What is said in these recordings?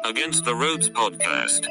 Against the Ropes podcast.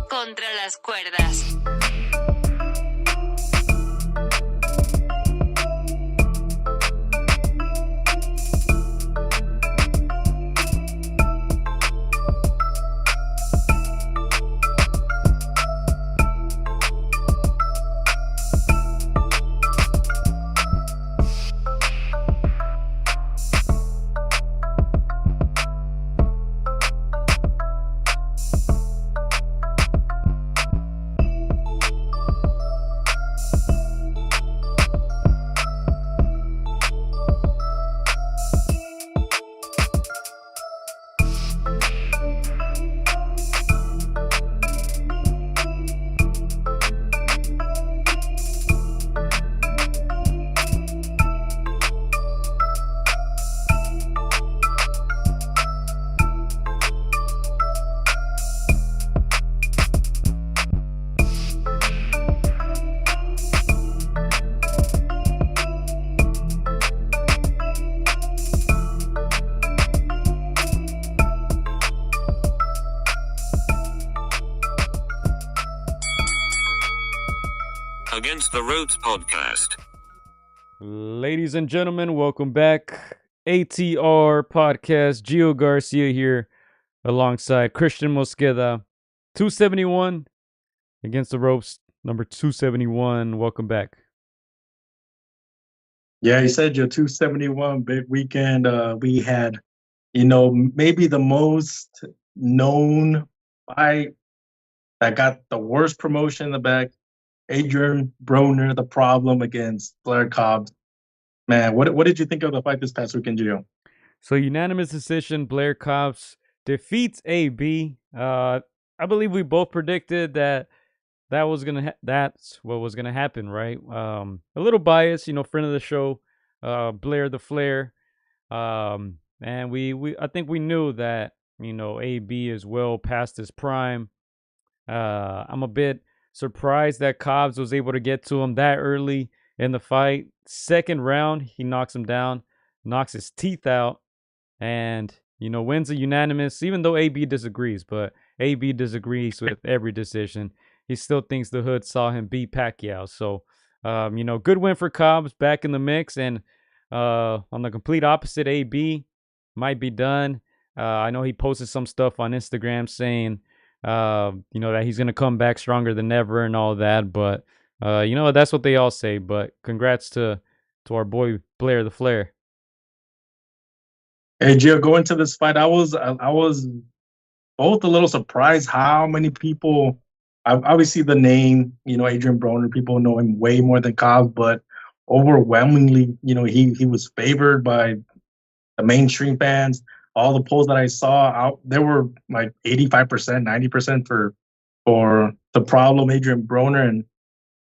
Contra las cuerdas. Against the Ropes podcast. Ladies and gentlemen, welcome back. AtR podcast. Gio Garcia here alongside Christian Mosqueda. 271 Against the Ropes, number 271. Welcome back. Yeah, you said your 271 big weekend. We had, maybe the most known fight that got the worst promotion in the back. Adrien Broner, the problem against Blair Cobbs. Man, what did you think of the fight this past weekend, Julio? So unanimous decision, Blair Cobbs defeats AB. I believe we both predicted that's what was gonna happen, right? A little biased, friend of the show, Blair the Flair, and I think we knew that AB is well past his prime. I'm a bit surprised that Cobbs was able to get to him that early in the fight. Second round, he knocks him down, knocks his teeth out, and wins a unanimous. Even though AB disagrees, but AB disagrees with every decision. He still thinks the hood saw him beat Pacquiao. So, good win for Cobbs, back in the mix. And on the complete opposite, AB might be done. I know he posted some stuff on Instagram saying, that he's going to come back stronger than ever and all that. But, that's what they all say. But congrats to our boy Blair the Flair. Hey, Gio, going to this fight, I was both a little surprised how many people, obviously the name, Adrien Broner, people know him way more than Cobbs, but overwhelmingly, he was favored by the mainstream fans. All the polls that I saw, there were like 85%, 90% for the problem, Adrien Broner. And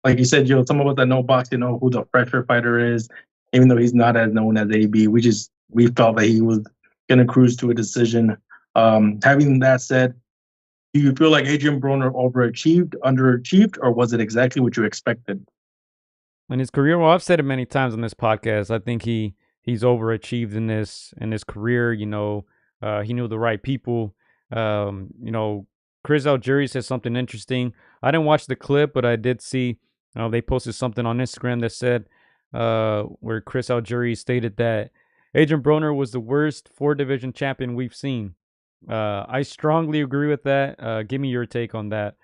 like you said, some of us that know boxing know who the fresher fighter is, even though he's not as known as AB. We felt that he was going to cruise to a decision. Having that said, do you feel like Adrien Broner overachieved, underachieved, or was it exactly what you expected? In his career, well, I've said it many times on this podcast, I think he's overachieved in his career. He knew the right people. Chris Algieri said something interesting. I didn't watch the clip, but I did see they posted something on Instagram that said where Chris Algieri stated that Adrien Broner was the worst 4-division champion we've seen. I strongly agree with that. Give me your take on that,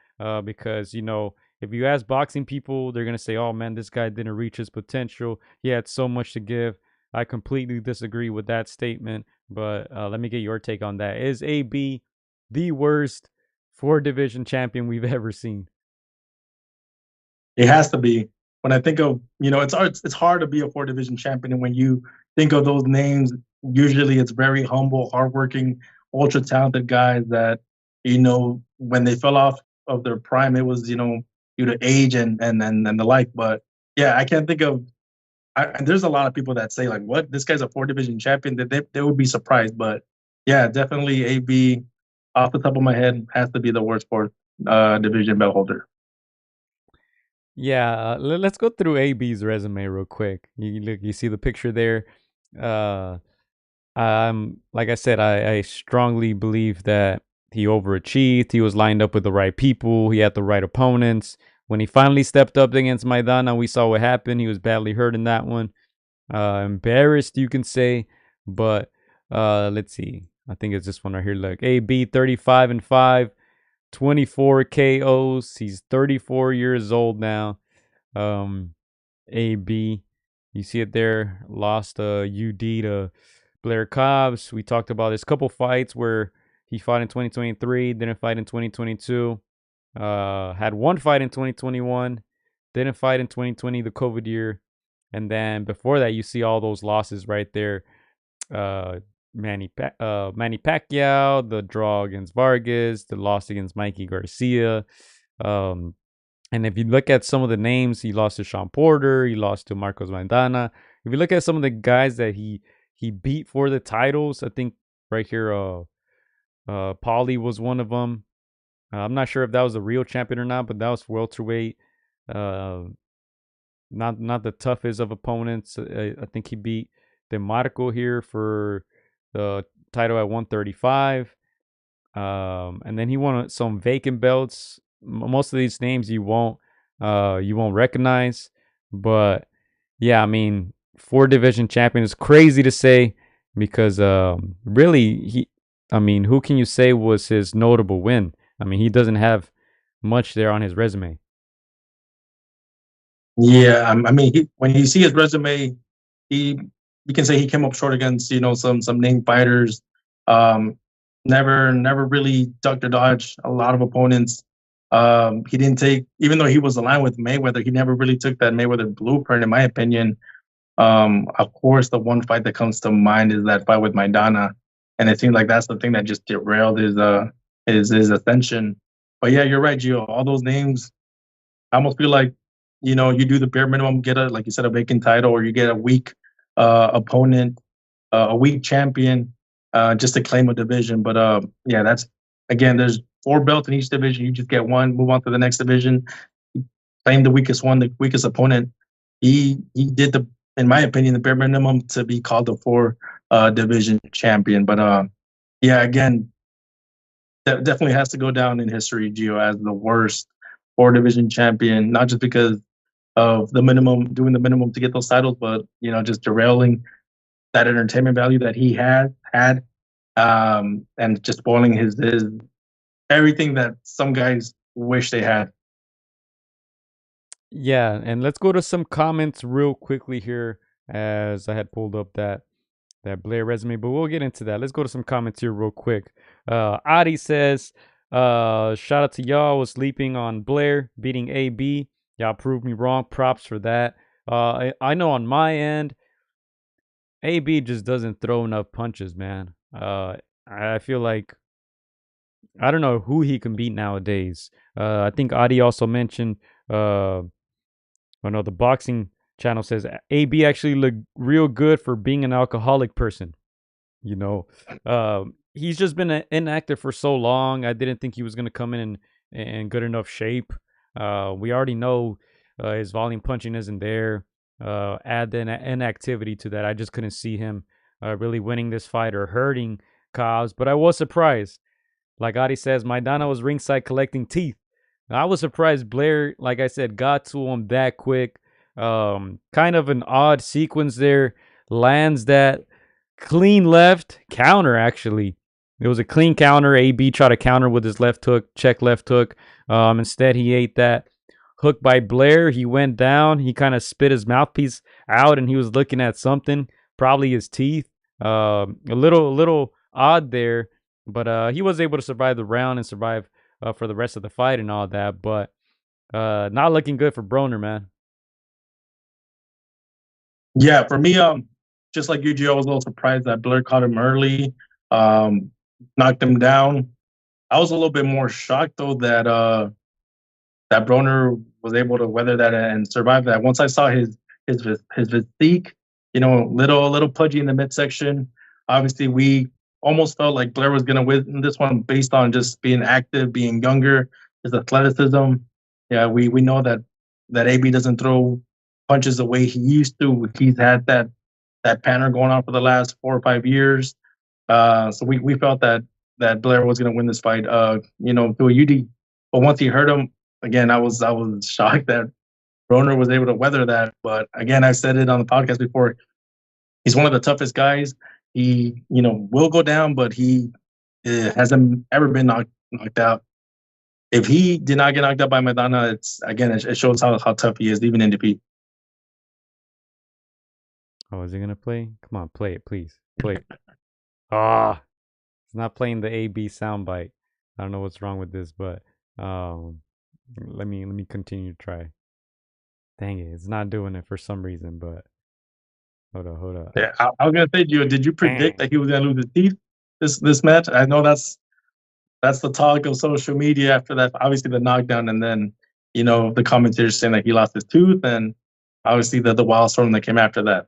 because if you ask boxing people, they're gonna say, "Oh man, this guy didn't reach his potential. He had so much to give." I completely disagree with that statement, but let me get your take on that. Is AB the worst 4-division champion we've ever seen? It has to be. When I think of, it's hard to be a 4-division champion, and when you think of those names, usually it's very humble, hardworking, ultra talented guys that when they fell off of their prime, it was due to age and the like. But yeah, I can't think of. There's a lot of people that say like, "What? This guy's a 4 division champion." That they would be surprised. But yeah, definitely AB off the top of my head has to be the worst fourth division belt holder. Yeah, let's go through AB's resume real quick. You see the picture there. Uh, like I said, I strongly believe that he overachieved. He was lined up with the right people. He had the right opponents. When he finally stepped up against Maidana, we saw what happened. He was badly hurt in that one. Embarrassed, you can say, but let's see. I think it's this one right here. Look, AB 35-5, 24 KOs. He's 34 years old now. AB, you see it there. Lost UD to Blair Cobbs. We talked about this couple fights where he fought in 2023, didn't fight in 2022. Had one fight in 2021, didn't fight in 2020, the COVID year. And then before that, you see all those losses right there. Manny Pacquiao, the draw against Vargas, the loss against Mikey Garcia. And if you look at some of the names, he lost to Sean Porter, he lost to Marcos Maidana. If you look at some of the guys that he beat for the titles, I think right here, Paulie was one of them. I'm not sure if that was a real champion or not, but that was welterweight. Not the toughest of opponents. I think he beat DeMarco here for the title at 135. And then he won some vacant belts. Most of these names you won't recognize, but yeah, I mean, 4 division champion is crazy to say because really who can you say was his notable win? I mean, he doesn't have much there on his resume. Yeah, I mean, when you see his resume, you can say he came up short against some named fighters. Never really ducked or dodged a lot of opponents. He didn't take, even though he was aligned with Mayweather, he never really took that Mayweather blueprint, in my opinion. Of course, the one fight that comes to mind is that fight with Maidana, and it seems like that's the thing that just derailed his ascension. But yeah, you're right, Gio. All those names, I almost feel like you do the bare minimum, get like you said, a vacant title, or you get a weak opponent, a weak champion, just to claim a division. But yeah, that's again, there's 4 belts in each division. You just get one, move on to the next division, claim the weakest one, the weakest opponent. He did in my opinion, the bare minimum to be called a 4 division champion. But yeah, again, that definitely has to go down in history, Gio, as the worst 4 division champion, not just because of doing the minimum to get those titles, but just derailing that entertainment value that he had, and just spoiling his everything that some guys wish they had. Yeah, and let's go to some comments real quickly here, as I had pulled up that Blair resume, but we'll get into that. Let's go to some comments here real quick. Adi says, shout out to y'all. Was sleeping on Blair beating AB. Y'all proved me wrong. Props for that. I know on my end, AB just doesn't throw enough punches, man. I feel like I don't know who he can beat nowadays. I think Adi also mentioned, the boxing channel says AB actually looked real good for being an alcoholic person. He's just been inactive for so long. I didn't think he was going to come in good enough shape. We already know his volume punching isn't there. Add the inactivity to that. I just couldn't see him really winning this fight or hurting Cobbs, but I was surprised. Like Adi says, Maidana was ringside collecting teeth. I was surprised Blair, like I said, got to him that quick. Kind of an odd sequence there. Lands that clean left counter, actually. It was a clean counter. AB tried to counter with his left hook, check left hook. Instead, he ate that hook by Blair. He went down. He kind of spit his mouthpiece out, and he was looking at something, probably his teeth. A little odd there, but he was able to survive the round and survive for the rest of the fight and all that. But not looking good for Broner, man. Yeah, for me, just like you, Gio, I was a little surprised that Blair caught him early. knocked him down. I was a little bit more shocked though that Broner was able to weather that and survive that. Once I saw his physique, little pudgy in the midsection. Obviously, we almost felt like Blair was going to win this one based on just being active, being younger, his athleticism. Yeah, we know that AB doesn't throw punches the way he used to. He's had that pattern going on for the last 4 or 5 years. So we felt that Blair was going to win this fight. Through a UD, but once he hurt him again, I was shocked that Broner was able to weather that. But again, I said it on the podcast before. He's one of the toughest guys. He will go down, but he hasn't ever been knocked out. If he did not get knocked out by Maidana, it shows how tough he is, even in defeat. Oh, is he gonna play? Come on, play it, please. Play it. Ah, it's not playing the AB soundbite. I don't know what's wrong with this, but let me continue to try. Dang it, it's not doing it for some reason. But hold up. Yeah, I was gonna say, Gio, did you predict that he was gonna lose his teeth this match? I know that's the talk of social media after that. Obviously, the knockdown, and then the commentators saying that he lost his tooth, and obviously the wild storm that came after that.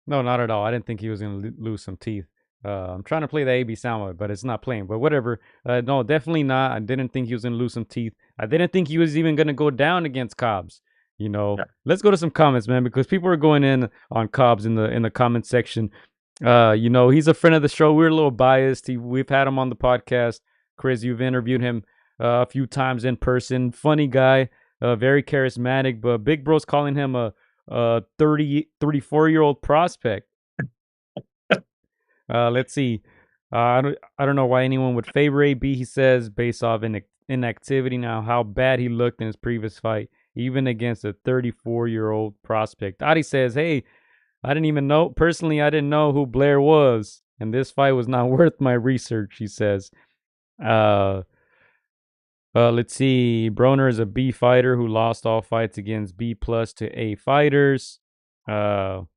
No, not at all. I didn't think he was gonna lose some teeth. I'm trying to play the AB soundbite, but it's not playing. But whatever. No, definitely not. I didn't think he was gonna lose some teeth. I didn't think he was even gonna go down against Cobbs. Yeah. Let's go to some comments, man, because people are going in on Cobbs in the comment section. He's a friend of the show. We're a little biased. We've had him on the podcast. Chris, you've interviewed him a few times in person. Funny guy, very charismatic, but Big Bro's calling him a 34-year-old prospect. Let's see. I don't know why anyone would favor AB, he says, based off inactivity. Now, how bad he looked in his previous fight, even against a 34-year-old prospect. Adi says, hey, I didn't even know. Personally, I didn't know who Blair was, and this fight was not worth my research, he says. Let's see. Broner is a B fighter who lost all fights against B+ to A fighters. You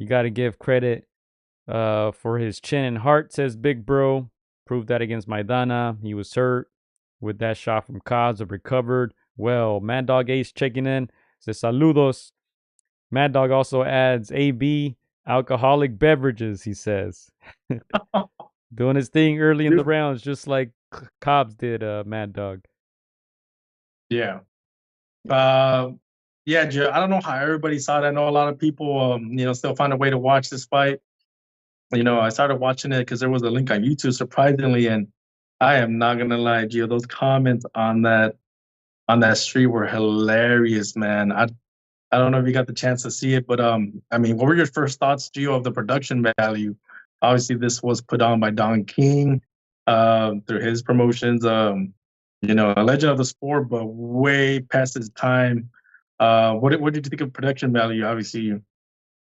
got to give credit for his chin and heart, says Big Bro. Proved that against Maidana. He was hurt with that shot from Cobbs, but recovered. Well, Mad Dog Ace checking in. Says saludos. Mad Dog also adds AB alcoholic beverages, he says. Doing his thing early in the rounds, just like Cobbs did, Mad Dog. Yeah. Yeah, Joe, I don't know how everybody saw it. I know a lot of people, still find a way to watch this fight. I started watching it because there was a link on YouTube, surprisingly, and I am not gonna lie, Gio, those comments on that street were hilarious, man. I don't know if you got the chance to see it, but what were your first thoughts, Gio, of the production value? Obviously, this was put on by Don King through his promotions. A legend of the sport, but way past his time. What did you think of production value? Obviously,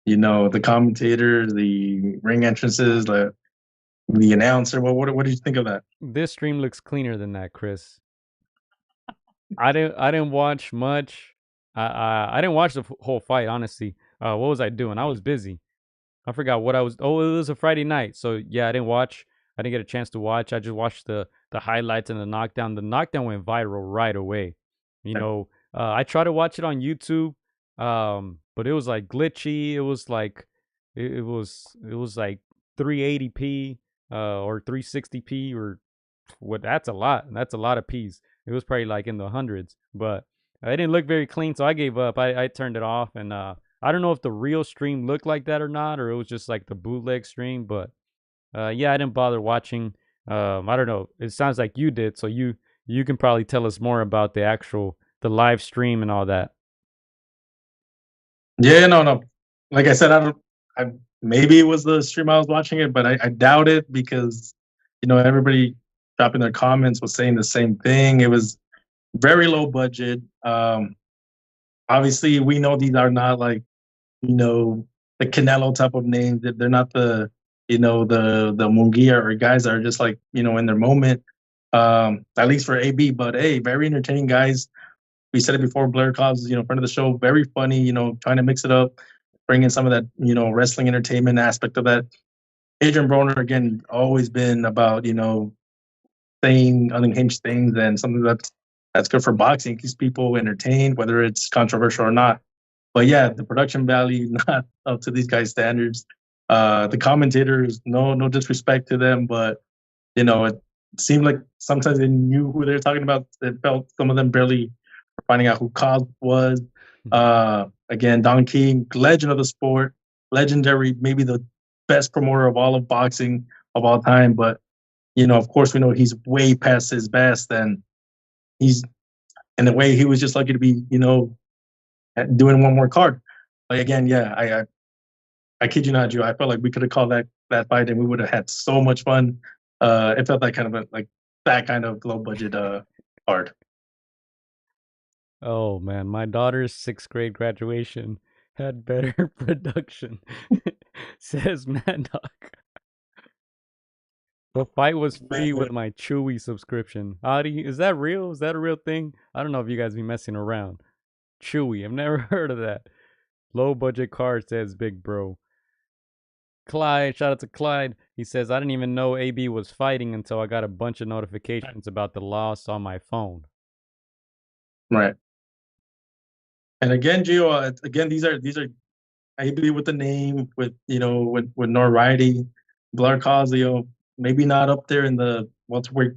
the commentators, the ring entrances, the announcer. What did you think of that? This stream looks cleaner than that, Chris. I didn't watch much. I didn't watch the whole fight, honestly. What was I doing? I was busy. I forgot what I was. Oh, it was a Friday night, so yeah, I didn't watch. I didn't get a chance to watch. I just watched the highlights and the knockdown. The knockdown went viral right away. I tried to watch it on YouTube, but it was like glitchy. It was like it was like 380p or 360p or what? That's a lot. That's a lot of P's. It was probably like in the hundreds, but it didn't look very clean, so I gave up. I turned it off, and I don't know if the real stream looked like that or not, or it was just like the bootleg stream. But yeah, I didn't bother watching. I don't know. It sounds like you did, so you can probably tell us more about the live stream and all that. Yeah, no. Like I said, maybe it was the stream I was watching it, but I doubt it because everybody dropping their comments was saying the same thing. It was very low budget. Obviously, we know these are not like the Canelo type of names. They're not the the Munguia or guys that are just like in their moment. At least for AB, but hey, very entertaining guys. We said it before. Blair Cobbs, friend of the show, very funny. Trying to mix it up, bring in some of that wrestling entertainment aspect of that. Adrien Broner, again, always been about, saying unhinged things and something that's good for boxing, keeps people entertained, whether it's controversial or not. But yeah, the production value not up to these guys' standards. The commentators, no disrespect to them, but it seemed like sometimes they knew who they were talking about. It felt some of them barely finding out who Cobbs was. Again, Don King, legend of the sport, legendary, maybe the best promoter of all of boxing of all time. But of course, we know he's way past his best, and he's in a way he was just lucky to be, doing one more card. But again, yeah, I kid you not, Joe. I felt like we could have called that fight, and we would have had so much fun. It felt like kind of like that kind of low budget card. Oh man, my daughter's 6th grade graduation had better production, says Mad Dog. The fight was free with my Chewy subscription. Adi, is that real? Is that a real thing? I don't know if you guys be messing around. Chewy, I've never heard of that. Low budget card, says Big Bro. Clyde, shout out to Clyde. He says, I didn't even know AB was fighting until I got a bunch of notifications about the loss on my phone. Right. And again, Gio, again, these are AB with the name, with with notoriety. Blair Cosio, maybe not up there in the welterweight,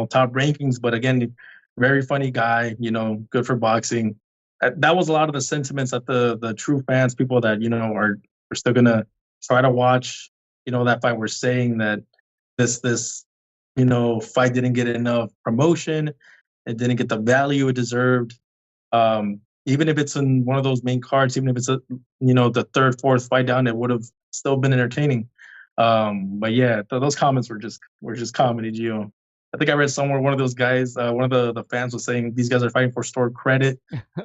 top rankings, but again, very funny guy, good for boxing. That was a lot of the sentiments that the true fans, people that are still gonna try to watch, that fight, were saying that this fight didn't get enough promotion, it didn't get the value it deserved. Even if it's in one of those main cards, even if it's the third, fourth fight down, it would have still been entertaining. But yeah, those comments were just comedy, Gio. I think I read somewhere one of those guys, one of the fans was saying these guys are fighting for store credit,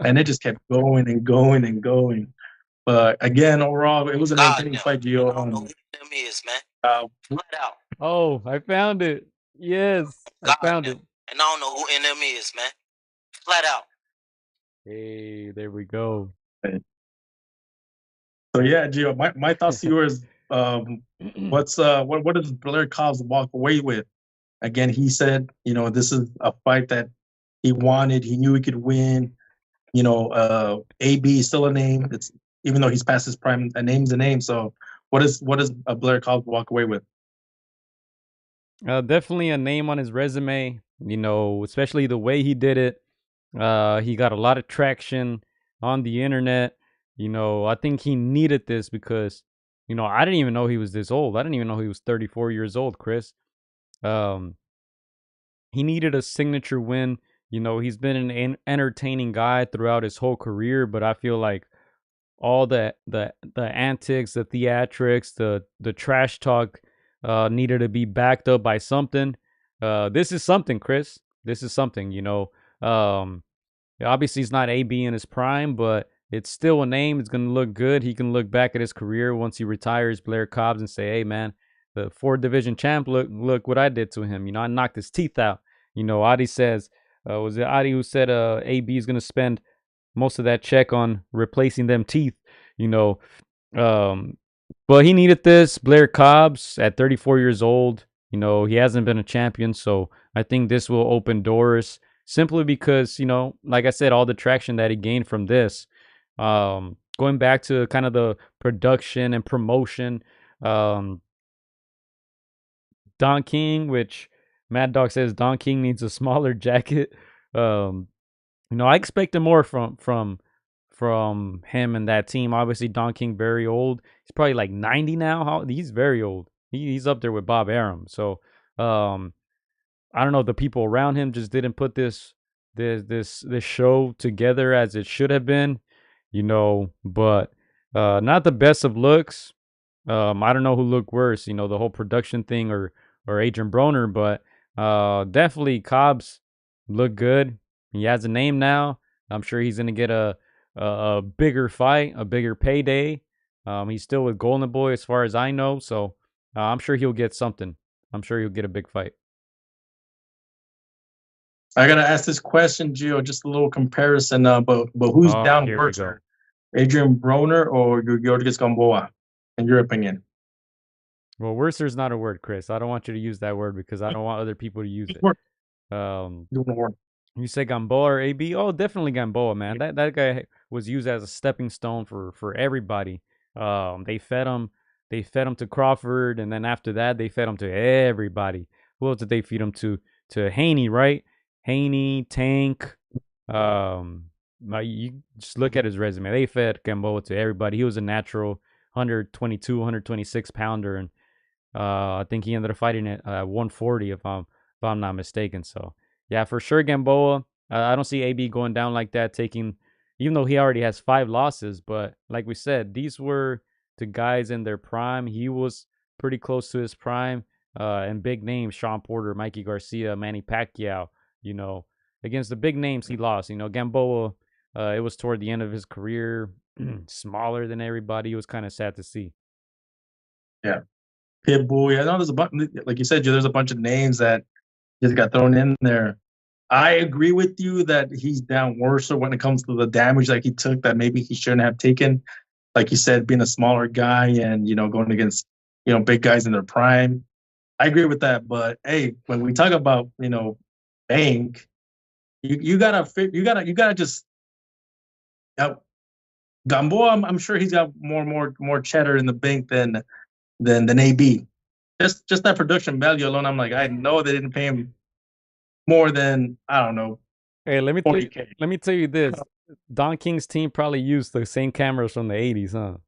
and it just kept going and going and going. But again, overall, it was an entertaining fight, Gio. I don't know who them is, man. Flat out. Oh, I found it. Yes, I found it. And I don't know who NM is, man. Flat out. Hey, there we go. So yeah, Gio, my thoughts to yours. What does Blair Cobbs walk away with? Again, he said, this is a fight that he wanted. He knew he could win. AB is still a name. It's even though he's past his prime, a name's a name. So what does Blair Cobbs walk away with? Definitely a name on his resume, especially the way he did it. He got a lot of traction on the internet. I think he needed this because, I didn't even know he was this old. I didn't even know he was 34 years old, Chris. He needed a signature win. He's been an entertaining guy throughout his whole career, but I feel like all the antics, the theatrics, the trash talk needed to be backed up by something. This is something, Chris. This is something, obviously he's not AB in his prime, but it's still a name. It's going to look good. He can look back at his career once he retires, Blair Cobbs, and say, hey, man, the 4th division champ, look what I did to him. I knocked his teeth out. Adi says, was it Adi who said AB is going to spend most of that check on replacing them teeth, but he needed this. Blair Cobbs at 34 years old, he hasn't been a champion. So I think this will open doors simply because, like I said, all the traction that he gained from this, going back to kind of the production and promotion, Don King, which Mad Dog says Don King needs a smaller jacket. I expected more from him and that team. Obviously, Don King very old. He's probably like 90 now. He's very old. He's up there with Bob Arum. So I don't know. The people around him just didn't put this show together as it should have been. But not the best of looks. I don't know who looked worse. The whole production thing or Adrien Broner, but definitely Cobbs looked good. He has a name now. I'm sure he's gonna get a bigger fight, a bigger payday. He's still with Golden Boy as far as I know, so I'm sure he'll get something. I'm sure he'll get a big fight. I gotta ask this question, Gio. Just a little comparison, but who's down worse, Adrien Broner or Yorgis Gamboa, in your opinion? Well, worser's not a word, Chris. I don't want you to use that word because I don't want other people to use it. You say Gamboa or AB? Oh, definitely Gamboa, man. That guy was used as a stepping stone for everybody. They fed him to Crawford, and then after that they fed him to everybody. Who else did they feed him to? To Haney, right? Haney, Tank. You just look at his resume. They fed Gamboa to everybody. He was a natural 122, 126 pounder, and I think he ended up fighting at 140 if I'm not mistaken. So yeah, for sure Gamboa. I don't see AB going down like that, even though he already has 5 losses. But like we said, these were the guys in their prime. He was pretty close to his prime. And big names, Sean Porter, Mikey Garcia, Manny Pacquiao, against the big names he lost. Gamboa, it was toward the end of his career, smaller than everybody. It was kind of sad to see. Yeah. Pitbull. I know there's a bunch, like you said, there's a bunch of names that just got thrown in there. I agree with you that he's down worse when it comes to the damage that he took that maybe he shouldn't have taken. Like you said, being a smaller guy and, going against, big guys in their prime. I agree with that. But hey, when we talk about, bank, you gotta just Gamboa, I'm sure he's got more cheddar in the bank than AB. Just that production value alone, I'm like, I know they didn't pay him more than, I don't know. Hey, let me tell you this. Don King's team probably used the same cameras from the 80s, huh?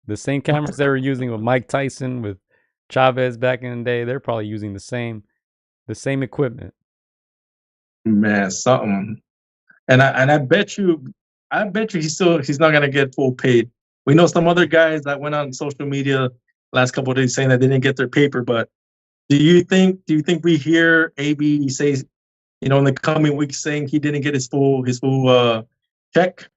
The same cameras they were using with Mike Tyson, with Chavez back in the day. They're probably using the same equipment. Man, something. And I bet you he's not gonna get full paid. We know some other guys that went on social media last couple of days saying that they didn't get their paper, but do you think we hear AB say, in the coming weeks saying he didn't get his full check,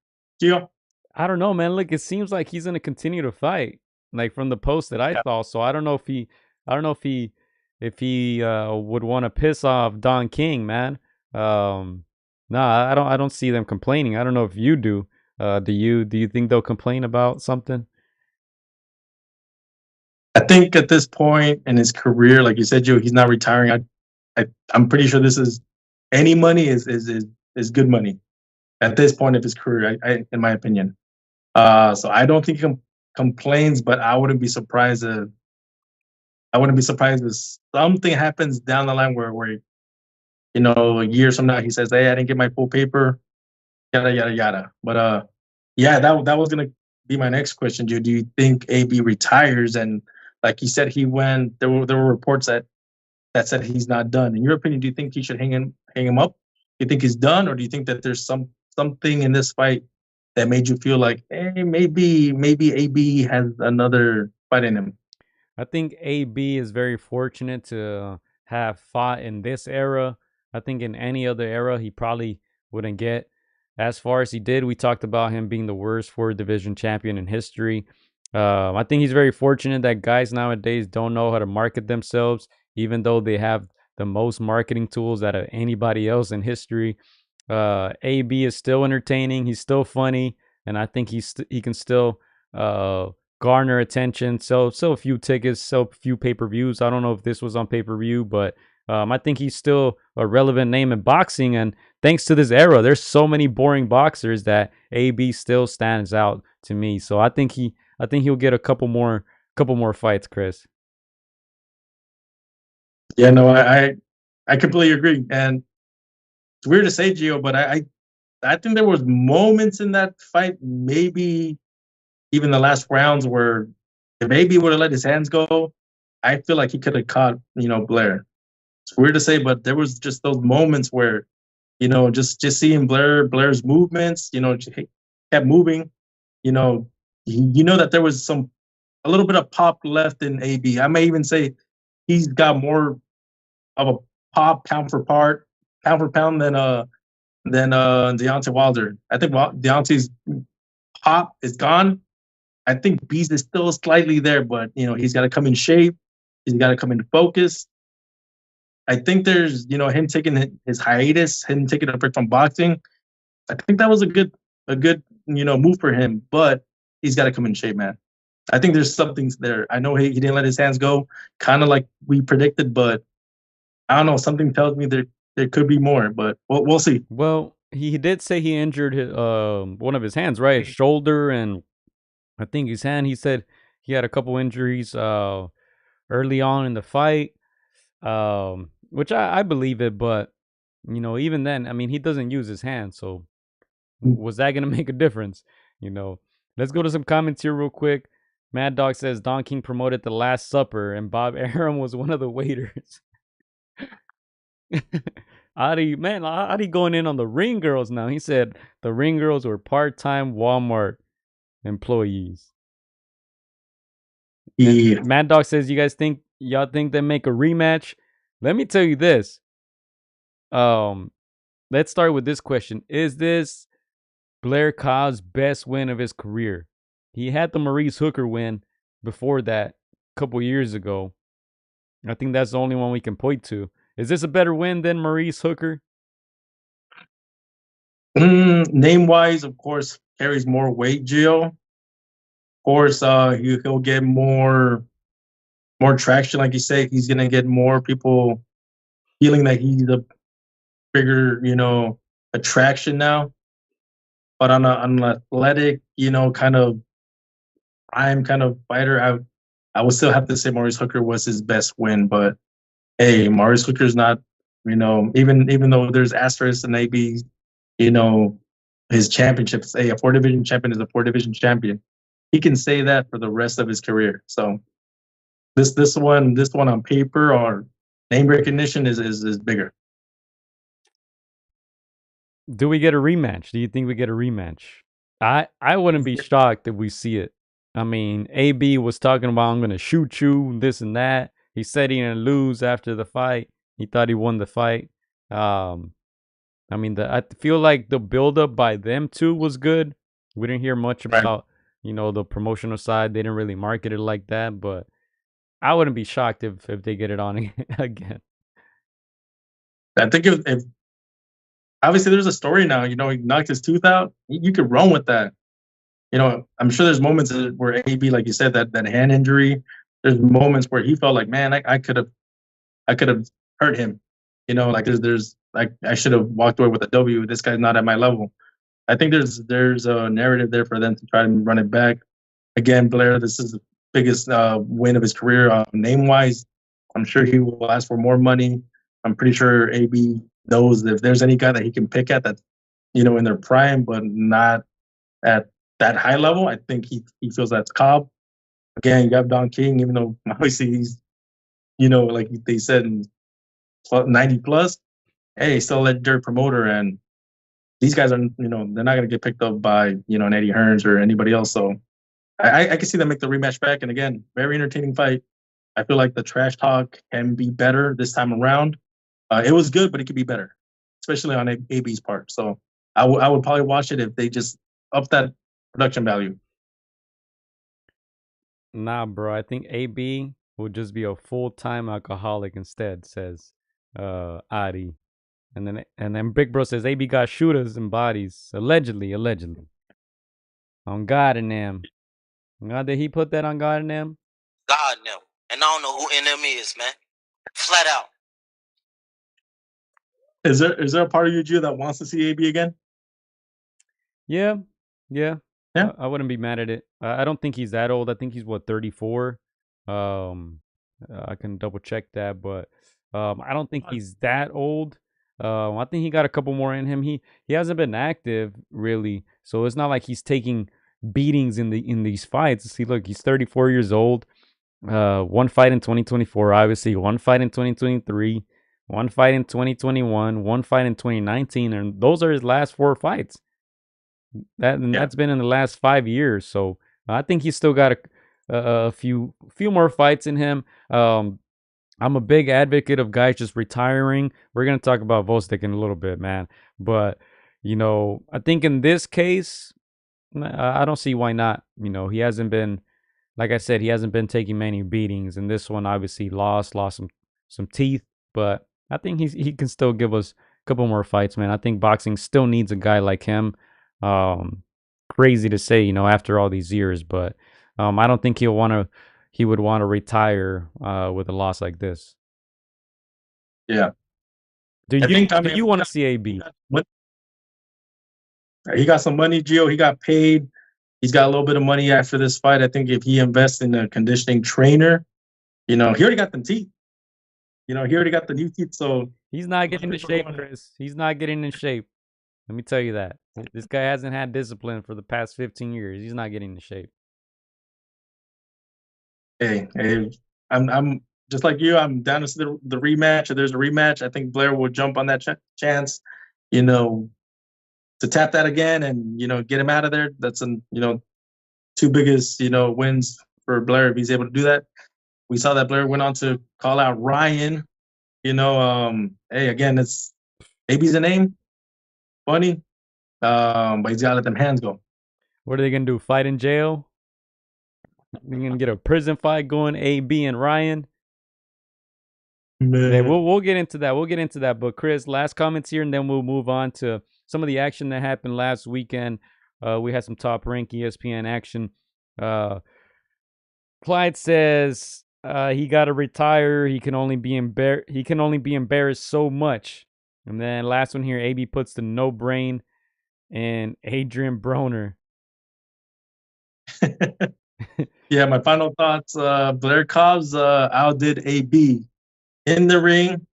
Gio? I don't know, man. Look, it seems like he's gonna continue to fight, like from the post that I saw. So I don't know if he would want to piss off Don King, man. I don't see them complaining. I don't know if you do. Do you think they'll complain about something? I think at this point in his career, like you said, Joe, he's not retiring. I'm pretty sure this is any money is good money at this point of his career. In my opinion. So I don't think he complains, but I wouldn't be surprised if something happens down the line where years from now he says, "Hey, I didn't get my full paper," yada yada yada. But yeah, that was gonna be my next question, Joe. Do you think AB retires? And like you said, he went. There were reports that said he's not done. In your opinion, do you think he should hang him up? Do you think he's done, or do you think that there's something in this fight that made you feel like, hey, maybe AB has another fight in him? I think AB is very fortunate to have fought in this era. I think in any other era, he probably wouldn't get as far as he did. We talked about him being the worst 4 division champion in history. I think he's very fortunate that guys nowadays don't know how to market themselves, even though they have the most marketing tools out of anybody else in history. AB is still entertaining. He's still funny, and I think he can still garner attention. Sell a few tickets, sell a few pay-per-views. I don't know if this was on pay-per-view, but I think he's still a relevant name in boxing. And thanks to this era, there's so many boring boxers that AB still stands out to me. So I think he'll get a couple more fights, Chris. Yeah, no, I completely agree. And it's weird to say, Gio, but I think there was moments in that fight, maybe even the last rounds, where if AB would have let his hands go, I feel like he could have caught, Blair. It's weird to say, but there was just those moments where, just seeing Blair's movements, kept moving, that there was a little bit of pop left in AB. I may even say he's got more of a pop pound for pound than Deontay Wilder. I think Deontay's pop is gone. I think Beast is still slightly there, but he's got to come in shape. He's got to come into focus. I think there's him taking his hiatus, him taking a break from boxing. I think that was a good move for him, but he's got to come in shape, man. I think there's something there. I know he didn't let his hands go, kind of like we predicted, but I don't know. Something tells me there could be more, but we'll see. Well, he did say he injured his, one of his hands, right? His shoulder and I think his hand. He said he had a couple injuries early on in the fight, which I believe it, but even then, I mean, he doesn't use his hand, so was that gonna make a difference? Let's go to some comments here real quick. Mad Dog says Don King promoted The Last Supper, and Bob Arum was one of the waiters. Adi going in on the ring girls now. He said the ring girls were part-time Walmart employees. Yeah. Mad Dog says, y'all think they make a rematch? Let me tell you this. Let's start with this question. Is this Blair Cobbs' best win of his career? He had the Maurice Hooker win before that a couple years ago. I think that's the only one we can point to. Is this a better win than Maurice Hooker? Name-wise, of course, carries more weight, Gio. Of course, he'll get more traction, like you say. He's gonna get more people feeling that he's a bigger, attraction now. But on an athletic, kind of fighter, I would still have to say Maurice Hooker was his best win. But hey, Maurice Hooker's not, even though there's asterisks and AB, his championships. Hey, a 4-division champion is a 4-division champion. He can say that for the rest of his career. So this one on paper or name recognition is bigger. Do we get a rematch? Do you think we get a rematch? I wouldn't be shocked if we see it. I mean, AB was talking about, I'm going to shoot you, this and that. He said he didn't lose after the fight. He thought he won the fight. I feel like the build-up by them two was good. We didn't hear much about, the promotional side. They didn't really market it like that, but I wouldn't be shocked if they get it on again. I think if obviously there's a story now, he knocked his tooth out. You could run with that. I'm sure there's moments where AB, like you said, that hand injury, there's moments where he felt like, man, I could have hurt him. There's like I should have walked away with a W. This guy's not at my level. I think there's a narrative there for them to try to run it back. Again, Blair, this is the biggest win of his career. Name-wise, I'm sure he will ask for more money. I'm pretty sure AB knows that if there's any guy that he can pick at that, in their prime, but not at that high level, I think he feels that's Cobb. Again, you have Don King, even though obviously he's, like they said, 90 plus. Hey, still a legendary promoter, and these guys are, they're not going to get picked up by, an Eddie Hearns or anybody else. So I can see them make the rematch back. And again, very entertaining fight. I feel like the trash talk can be better this time around. It was good, but it could be better, especially on AB's part. So I would probably watch it if they just up that production value. Nah, bro. I think AB will just be a full-time alcoholic instead, says Adi. And then Big Bro says AB got shooters and bodies. Allegedly. On God and them. God, did he put that on God and them? God no. And I don't know who NM is, man. Flat out. Is there a part of you, Gio, that wants to see AB again? Yeah. I wouldn't be mad at it. I don't think he's that old. I think he's 34. I can double check that, but I don't think he's that old. I think he got a couple more in him. He hasn't been active really, so it's not like he's taking beatings in these fights. See, look, he's 34 years old. One fight in 2024, obviously. One fight in 2023. One fight in 2021. One fight in 2019, and those are his last 4 fights. That's been in the last 5 years. So I think he's still got a few more fights in him. I'm a big advocate of guys just retiring. We're gonna talk about Vostok in a little bit, man. But I think in this case, I don't see why not. He hasn't been, like I said, he hasn't been taking many beatings. And this one, obviously, lost some teeth. But I think he can still give us a couple more fights, man. I think boxing still needs a guy like him. Crazy to say, after all these years, but I don't think he would want to retire with a loss like this. Yeah. Do you want to see AB? He got some money, Gio. He got paid. He's got a little bit of money after this fight. I think if he invests in a conditioning trainer, he already got them teeth. He already got the new teeth. So he's not getting in shape, Chris. He's not getting in shape. Let me tell you that. This guy hasn't had discipline for the past 15 years. He's not getting in shape. Hey, I'm just like you. I'm down to see the rematch. If there's a rematch, I think Blair will jump on that chance, to tap that again and, get him out of there. That's two biggest, wins for Blair if he's able to do that. We saw that Blair went on to call out Ryan. Hey, again, it's AB's a name. Funny. But he's gotta let them hands go. What are they gonna do? Fight in jail? They're gonna get a prison fight going, AB and Ryan. Man. Yeah, we'll get into that. We'll get into that. But Chris, last comments here, and then we'll move on to some of the action that happened last weekend. We had some top rank ESPN action. Clyde says he got to retire. He can only be embarrassed so much. And then last one here, AB puts the no brain and Adrien Broner. Yeah, my final thoughts. Blair Cobbs outdid AB in the ring,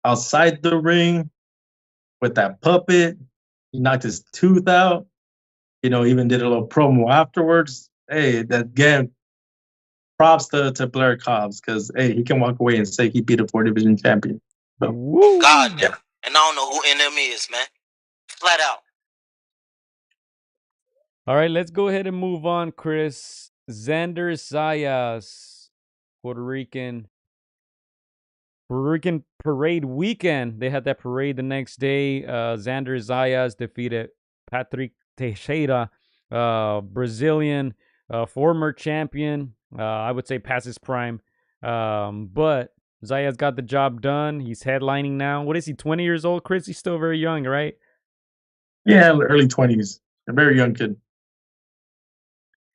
outside the ring, with that puppet. He knocked his tooth out. Even did a little promo afterwards. Hey, that again, props to Blair Cobbs, because hey, he can walk away and say he beat a 4-division champion. So, God, yeah. And I don't know who NM is, man. Flat out. All right, let's go ahead and move on, Chris. Zander Zayas, Puerto Rican parade weekend. They had that parade the next day. Zander Zayas defeated Patrick Teixeira, Brazilian, former champion. I would say past his prime. But Zayas got the job done. He's headlining now. What is he, 20 years old, Chris? He's still very young, right? Yeah, early 20s. A very young kid.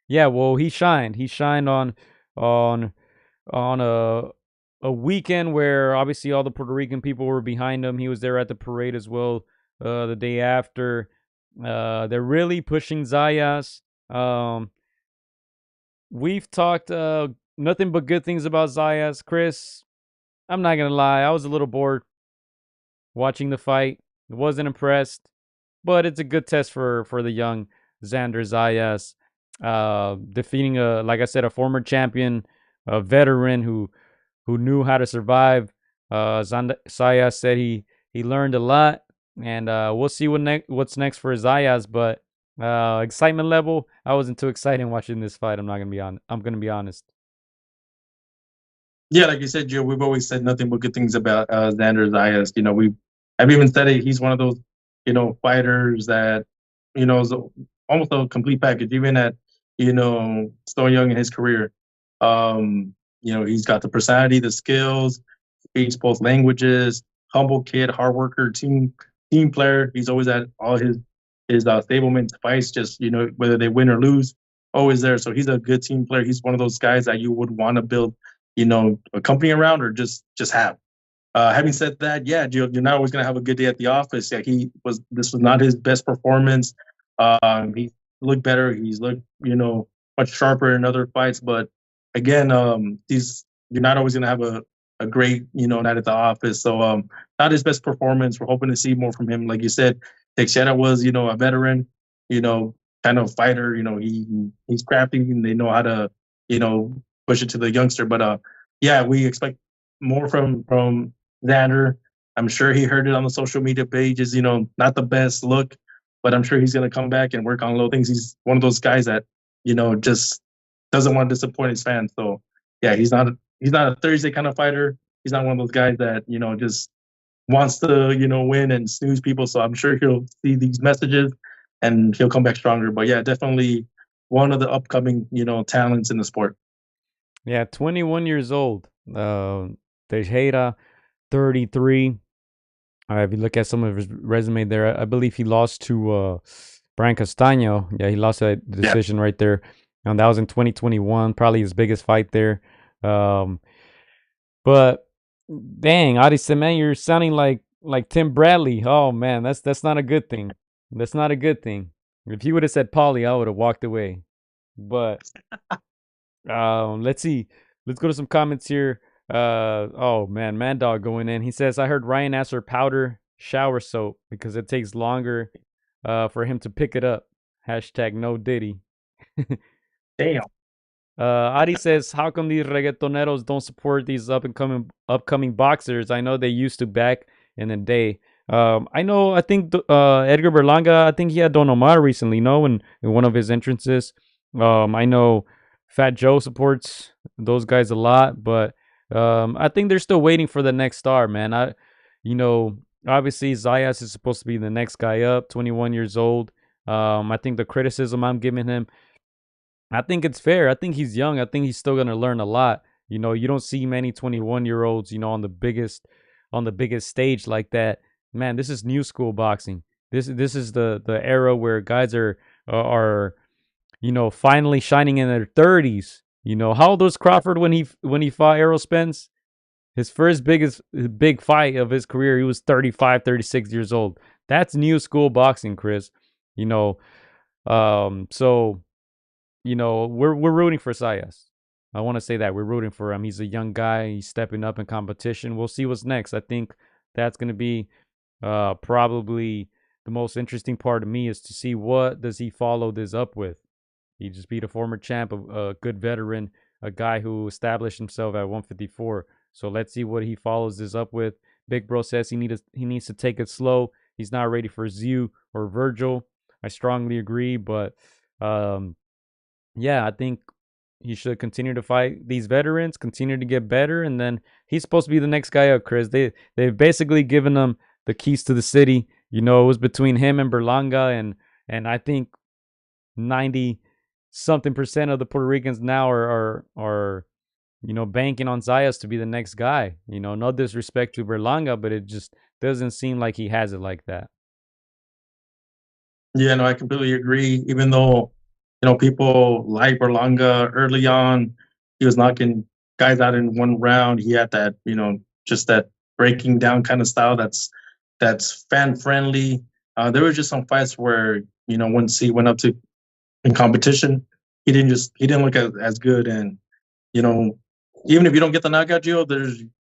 Yeah, well, he shined. He shined on a weekend where obviously all the Puerto Rican people were behind him. He was there at the parade as well the day after. They're really pushing Zayas. We've talked nothing but good things about Zayas. Chris, I'm not going to lie. I was a little bored watching the fight. I wasn't impressed, but it's a good test for the young Zander Zayas. Defeating like I said, a former champion, a veteran who knew how to survive. Zander Zayas said he learned a lot, and we'll see what's next for Zayas. But excitement level, I wasn't too excited watching this fight. I'm gonna be honest. Yeah, like you said, Joe, we've always said nothing but good things about Zander Zayas. I've even said it. He's one of those, fighters that, is almost a complete package. Even at, so young in his career, he's got the personality, the skills, speaks both languages, humble kid, hard worker, team player. He's always at all his stablements fights. Just whether they win or lose, always there. So he's a good team player. He's one of those guys that you would want to build, a company around, or just have. Having said that, yeah, you're not always going to have a good day at the office. Yeah, this was not his best performance. He looked better. He's looked, much sharper in other fights. But again, you're not always going to have a great, night at the office. So not his best performance. We're hoping to see more from him. Like you said, Teixeira was, a veteran, kind of fighter. He's crafty, and they know how to, push it to the youngster. But yeah, we expect more from Zander. I'm sure he heard it on the social media pages. Not the best look, but I'm sure he's going to come back and work on little things. He's one of those guys that just doesn't want to disappoint his fans. So yeah, he's not a Thursday kind of fighter. He's not one of those guys that just wants to win and snooze people. So I'm sure he'll see these messages and he'll come back stronger. But yeah, definitely one of the upcoming talents in the sport. Yeah, 21 years old. Teixeira, 33. If you look at some of his resume there, I believe he lost to Brian Castaño. Yeah, he lost that decision right there. and that was in 2021, probably his biggest fight there. Um, but dang, Adi said, man, you're sounding like Tim Bradley. Oh man, that's not a good thing. That's not a good thing. If you would have said Paulie, I would have walked away. But let's see. Let's go to some comments here. Oh man, Man Dog going in. He says, I heard Ryan asked for powder shower soap because it takes longer for him to pick it up. Hashtag no Diddy. Damn. Adi says, how come these reggaetoneros don't support these upcoming boxers? I know they used to back in the day. I think Edgar Berlanga, I think he had Don Omar recently, no, in one of his entrances. I know Fat Joe supports those guys a lot, but I think they're still waiting for the next star, man. Obviously Zayas is supposed to be the next guy up, 21 years old. I think the criticism I'm giving him, I think it's fair. I think he's young. I think he's still gonna learn a lot. You don't see many 21-year-olds, on the biggest stage like that. Man, this is new school boxing. This is the era where guys are finally shining in their 30s. How old was Crawford when he fought Errol Spence? His first big fight of his career, he was 35, 36 years old. That's new school boxing, Chris. So we're rooting for Zayas. I want to say that we're rooting for him. He's a young guy. He's stepping up in competition. We'll see what's next. I think that's going to be probably the most interesting part of me, is to see what does he follow this up with. He just beat a former champ, a good veteran, a guy who established himself at 154. So let's see what he follows this up with. Big Bro says he needs to take it slow. He's not ready for Zhu or Virgil. I strongly agree, but yeah, I think he should continue to fight these veterans, continue to get better, and then he's supposed to be the next guy up, Chris. They've basically given him the keys to the city. It was between him and Berlanga, and I think 90-something% of the Puerto Ricans now are banking on Zayas to be the next guy. No disrespect to Berlanga, but it just doesn't seem like he has it like that. Yeah, no, I completely agree. Even though, people like Berlanga early on, he was knocking guys out in one round. He had that, just that breaking down kind of style that's fan friendly. There were just some fights where, once he went up to in competition, he didn't look as good. And, even if you don't get the knockout, Gio,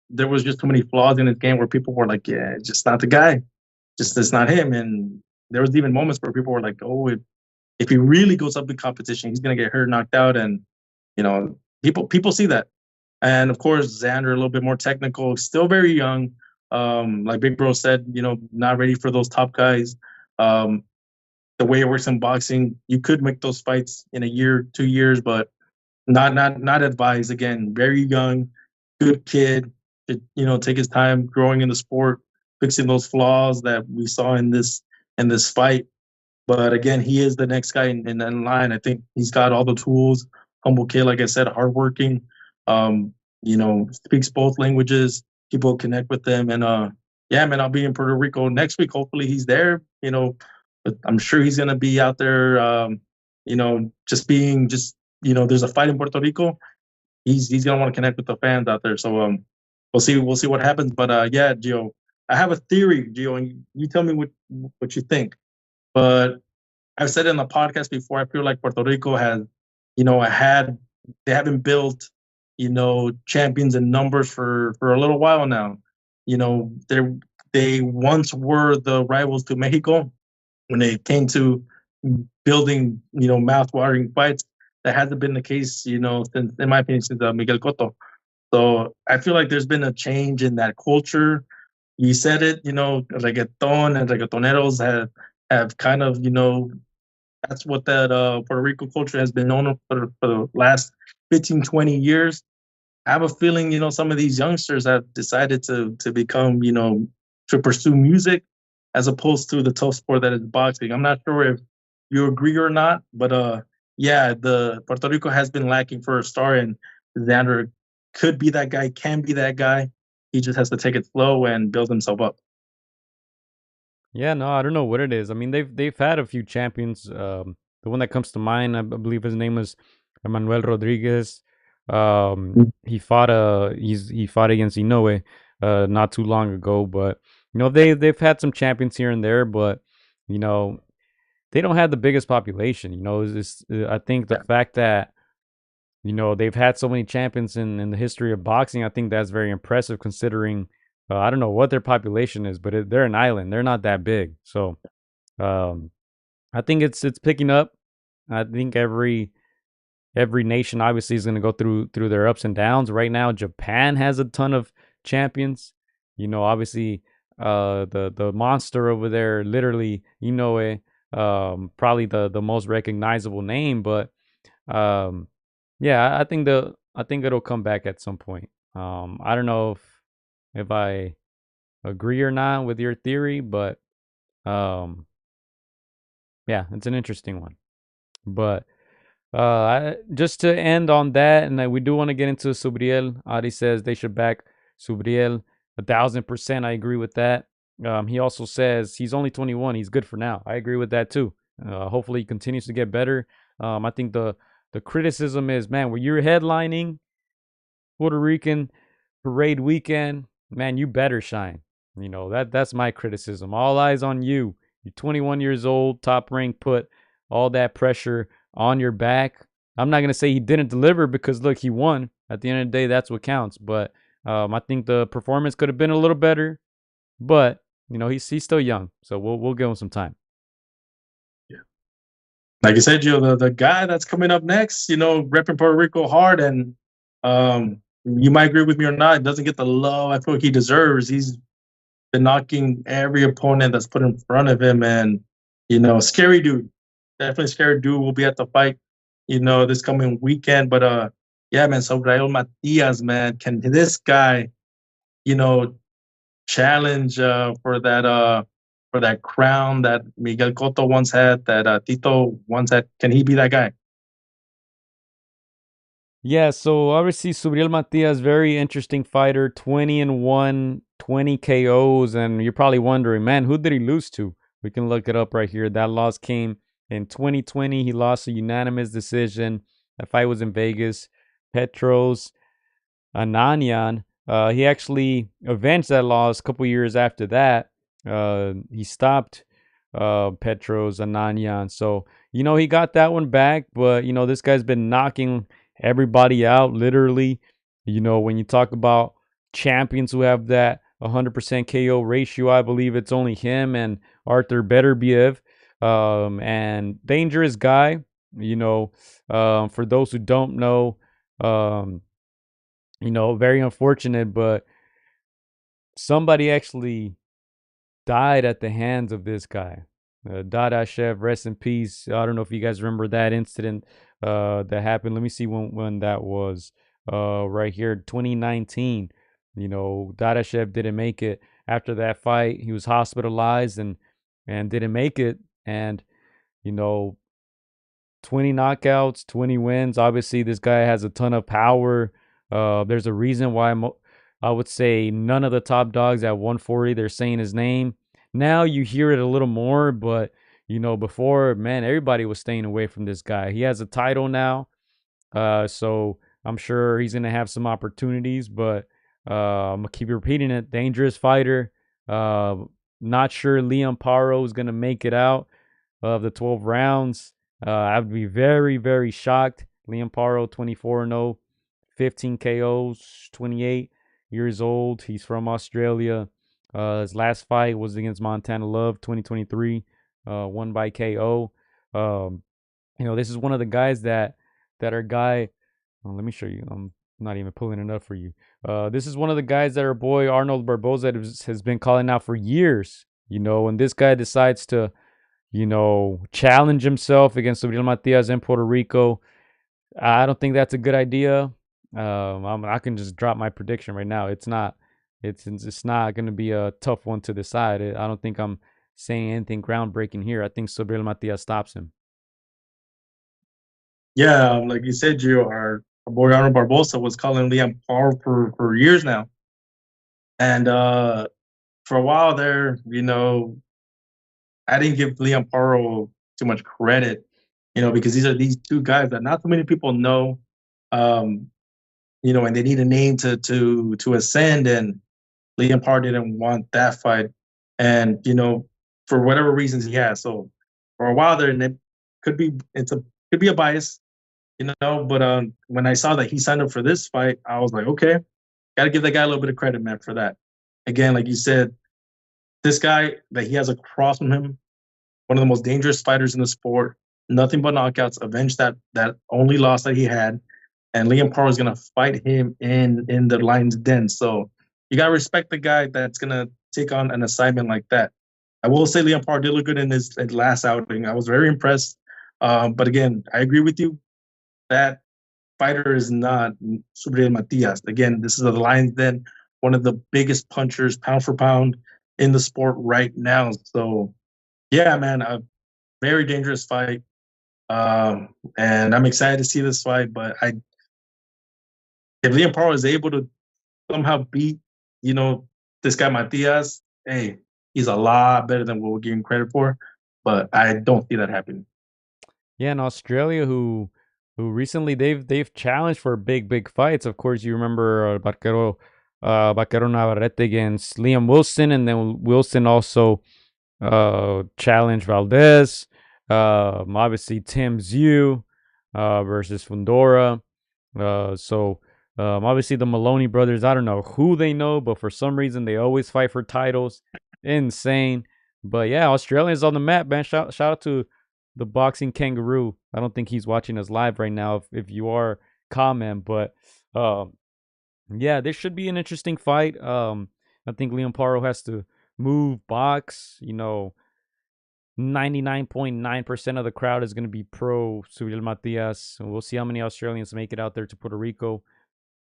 there was just too many flaws in his game where people were like, yeah, it's just not the guy. Just it's not him. And there was even moments where people were like, oh, if he really goes up in competition, he's gonna get hurt, knocked out. And people see that. And of course, Zander, a little bit more technical, still very young. Like Big Bro said, not ready for those top guys. The way it works in boxing, you could make those fights in a year, 2 years, but not advised. Again, very young, good kid. Should, take his time growing in the sport, fixing those flaws that we saw in this fight. But again, he is the next guy in line. I think he's got all the tools. Humble kid, like I said, hardworking. Speaks both languages. People connect with them, and yeah, man, I'll be in Puerto Rico next week. Hopefully, he's there. But I'm sure he's gonna be out there. There's a fight in Puerto Rico. He's gonna want to connect with the fans out there. So we'll see what happens. But yeah, Gio, I have a theory, Gio, and you tell me what you think. But I've said it in the podcast before. I feel like Puerto Rico has, they haven't built, champions in numbers for a little while now. They once were the rivals to Mexico when it came to building, mouth-watering fights. That hasn't been the case, since, in my opinion, since Miguel Cotto. So I feel like there's been a change in that culture. You said it, reggaeton and reggaetoneros have kind of, that's what that Puerto Rico culture has been known for the last 15, 20 years. I have a feeling, some of these youngsters have decided to become, to pursue music as opposed to the tough sport that is boxing. I'm not sure if you agree or not, but yeah, the Puerto Rico has been lacking for a star, and Xander could be that guy, can be that guy. He just has to take it slow and build himself up. Yeah, no, I don't know what it is. I mean, they've had a few champions. The one that comes to mind, I believe his name was Emmanuel Rodriguez. He fought he fought against Inoue not too long ago, but they've had some champions here and there, but you know they don't have the biggest population. I think the fact that they've had so many champions in the history of boxing. I think that's very impressive considering I don't know what their population is, but they're an island. They're not that big, so um, I think it's picking up. I think every nation obviously is going to go through their ups and downs. Right now, Japan has a ton of champions. Obviously, the monster over there, literally Inoue, probably the most recognizable name. But yeah, I think it'll come back at some point. I don't know if I agree or not with your theory, but um, yeah, it's an interesting one. But just to end on that, and we do want to get into Subriel. Adi says they should back Subriel 1,000%. I agree with that. He also says he's only 21. He's good for now. I agree with that too. Hopefully he continues to get better. I think the criticism is, man, when you're headlining Puerto Rican Parade weekend, man, you better shine. That's my criticism. All eyes on you. You're 21 years old, top rank, put all that pressure on your back. I'm not going to say he didn't deliver because, look, he won. At the end of the day, that's what counts. But I think the performance could have been a little better. But, he's still young. So we'll give him some time. Yeah. Like you said, Gio, the guy that's coming up next, repping Puerto Rico hard, and you might agree with me or not, doesn't get the love I feel like he deserves. He's been knocking every opponent that's put in front of him, and scary dude. Definitely scary dude. Will be at the fight, this coming weekend. But yeah, man, Subriel Matias, man, can this guy, challenge for that crown that Miguel Cotto once had, that Tito once had? Can he be that guy? Yeah, so obviously Subriel Matias, very interesting fighter, 20-1, 20 KOs, and you're probably wondering, man, who did he lose to? We can look it up right here. That loss came in 2020. He lost a unanimous decision. That fight was in Vegas. Petros Ananyan. He actually avenged that loss a couple years after that. He stopped Petros Ananyan. So, he got that one back, but, this guy's been knocking everybody out, literally. When you talk about champions who have that 100% KO ratio, I believe it's only him and Arthur Beterbiev. And dangerous guy, for those who don't know, very unfortunate, but somebody actually died at the hands of this guy. Dadashev, rest in peace. I don't know if you guys remember that incident that happened. Let me see when that was. Right here, 2019. Dadashev didn't make it after that fight. He was hospitalized and didn't make it. And 20 knockouts, 20 wins. Obviously, this guy has a ton of power. There's a reason why I would say none of the top dogs at 140, they're saying his name. Now you hear it a little more, but before, man, everybody was staying away from this guy. He has a title now, so I'm sure he's gonna have some opportunities. But I'm gonna keep repeating it. Dangerous fighter. Not sure Leon Paro is gonna make it out of the 12 rounds. I would be very, very shocked. Leon Paro, 24-0, 15 KOs, 28 years old. He's from Australia. His last fight was against Montana Love, 2023, won by KO. This is one of the guys that our guy. Let me show you. I'm not even pulling it up for you. This is one of the guys that our boy Arnold Barboza has been calling out for years. When this guy decides to, challenge himself against Subriel Matias in Puerto Rico, I don't think that's a good idea. I can just drop my prediction right now. It's not going to be a tough one to decide. I don't think I'm saying anything groundbreaking here. I think Subriel Matias stops him. Yeah, like you said, Gio, our boy Arnold Barbosa was calling Leon Paro for years now. And for a while there, I didn't give Leon Paro too much credit. because these are these two guys that not too many people know, um, and they need a name to ascend. And Liam Paro didn't want that fight, and for whatever reasons he has. So for a while there, and it could be a bias, But when I saw that he signed up for this fight, I was like, okay, got to give that guy a little bit of credit, man, for that. Again, like you said, this guy that he has across from him, one of the most dangerous fighters in the sport, nothing but knockouts, avenged that only loss that he had, and Liam Paro is gonna fight him in the Lion's Den. So you gotta respect the guy that's gonna take on an assignment like that. I will say Liam Paro did look good in his last outing. I was very impressed. But again, I agree with you. That fighter is not Subriel Matias. Again, this is the Lion's Den, one of the biggest punchers, pound for pound, in the sport right now. So, yeah, man, a very dangerous fight. And I'm excited to see this fight. But if Liam Paro is able to somehow beat, this guy Matias, hey, he's a lot better than what we're giving credit for. But I don't see that happening. Yeah, in Australia, who recently they've challenged for big fights. Of course, you remember Vaquero Navarrete against Liam Wilson, and then Wilson also challenged Valdez. Obviously Tim Zhu versus Fundora. Obviously the Maloney brothers, I don't know who they know, but for some reason they always fight for titles. Insane. But yeah, Australians on the map, man. Shout out to the boxing kangaroo. I don't think he's watching us live right now. If you are, comment. But yeah, this should be an interesting fight. I think Liam Paro has to move, box. 99.9% of the crowd is going to be pro Subriel Matias. We'll see how many Australians make it out there to Puerto Rico.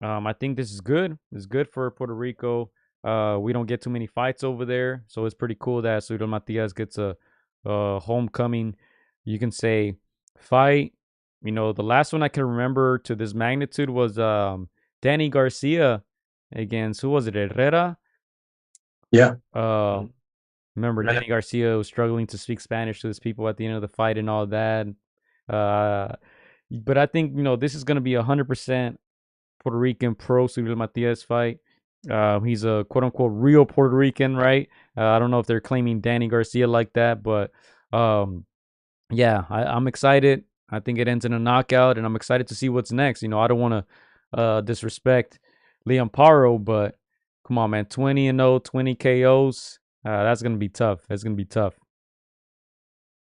I think this is good. It's good for Puerto Rico. We don't get too many fights over there, so it's pretty cool that Subriel Matias gets a homecoming, you can say, fight. The last one I can remember to this magnitude was Danny Garcia against, who was it, Herrera? Yeah. Remember, Danny Garcia was struggling to speak Spanish to his people at the end of the fight and all that. But I think, this is going to be 100% Puerto Rican pro Subriel Matias fight. He's a quote-unquote real Puerto Rican, right? I don't know if they're claiming Danny Garcia like that, but yeah, I'm excited. I think it ends in a knockout, and I'm excited to see what's next. I don't want to disrespect Liam Paro, but come on, man, 20-0, 20 KOs. That's gonna be tough. That's gonna be tough.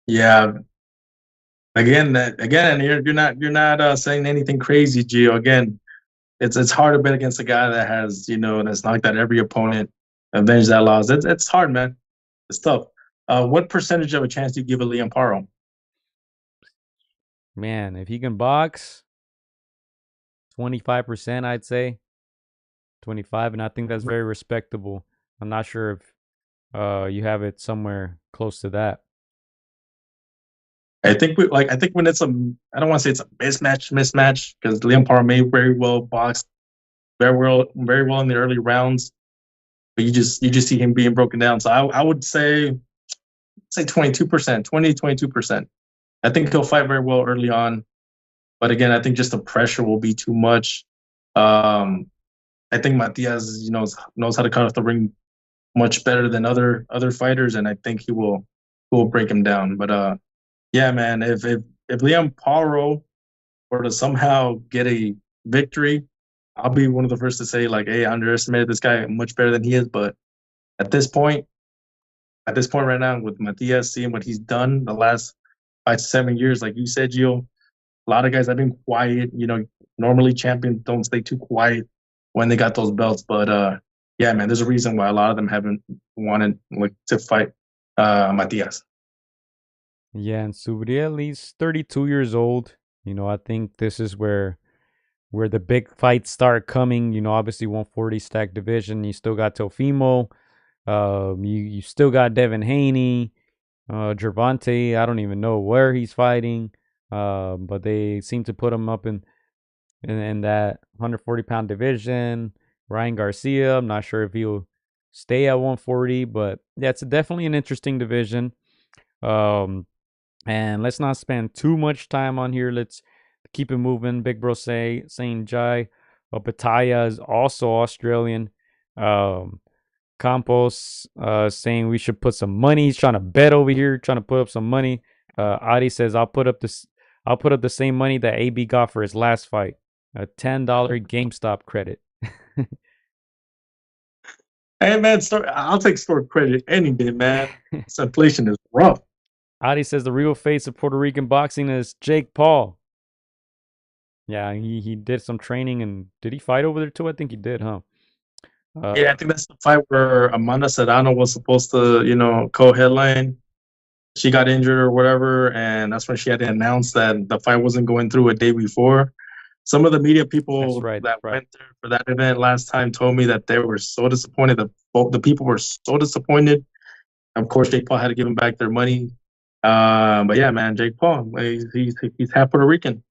Yeah. Again, you're not saying anything crazy, Gio. Again, it's hard to bet against a guy that has that's knocked out every opponent, avenged that loss. It's hard, man. It's tough. What percentage of a chance do you give a Liam Paro? Man, if he can box, 25%, I'd say 25, and I think that's very respectable. I'm not sure if you have it somewhere close to that. I think when it's I don't want to say it's a mismatch because Liam Paro may very well box very well in the early rounds, but you just see him being broken down. So I would say 22%, 22%. I think he'll fight very well early on, but again, I think just the pressure will be too much. I think Matias, knows how to cut off the ring much better than other fighters, and I think he will break him down. But yeah, man, if Liam Paro were to somehow get a victory, I'll be one of the first to say, like, hey, I underestimated this guy much better than he is. But at this point right now, with Matias, seeing what he's done the last 5 to 7 years, like you said, Gio, a lot of guys have been quiet. Normally champions don't stay too quiet when they got those belts. But yeah, man, there's a reason why a lot of them haven't wanted to fight Matias. Yeah, and Subriel, he's 32 years old. I think this is where the big fights start coming. Obviously 140 stack division. You still got Teofimo. You still got Devin Haney. Gervonta, I don't even know where he's fighting. But they seem to put him up in that 140-pound division. Ryan Garcia, I'm not sure if he'll stay at 140, but that's definitely an interesting division. And let's not spend too much time on here. Let's keep it moving. Big Bro saying Jai. Pattaya is also Australian. Campos saying we should put some money. He's trying to bet over here, trying to put up some money. Adi says I'll put up the same money that AB got for his last fight. A $10 GameStop credit. Hey man, I'll take store credit any day, man. This inflation is rough. Adi says the real face of Puerto Rican boxing is Jake Paul. Yeah, he did some training, and did he fight over there too? I think he did, huh? Yeah, I think that's the fight where Amanda Serrano was supposed to, co-headline. She got injured or whatever, and that's when she had to announce that the fight wasn't going through a day before. Some of the media people right. went there for that event last time told me that they were so disappointed. The people were so disappointed. Of course, Jake Paul had to give them back their money. But yeah, man, Jake Paul, he's half Puerto Rican.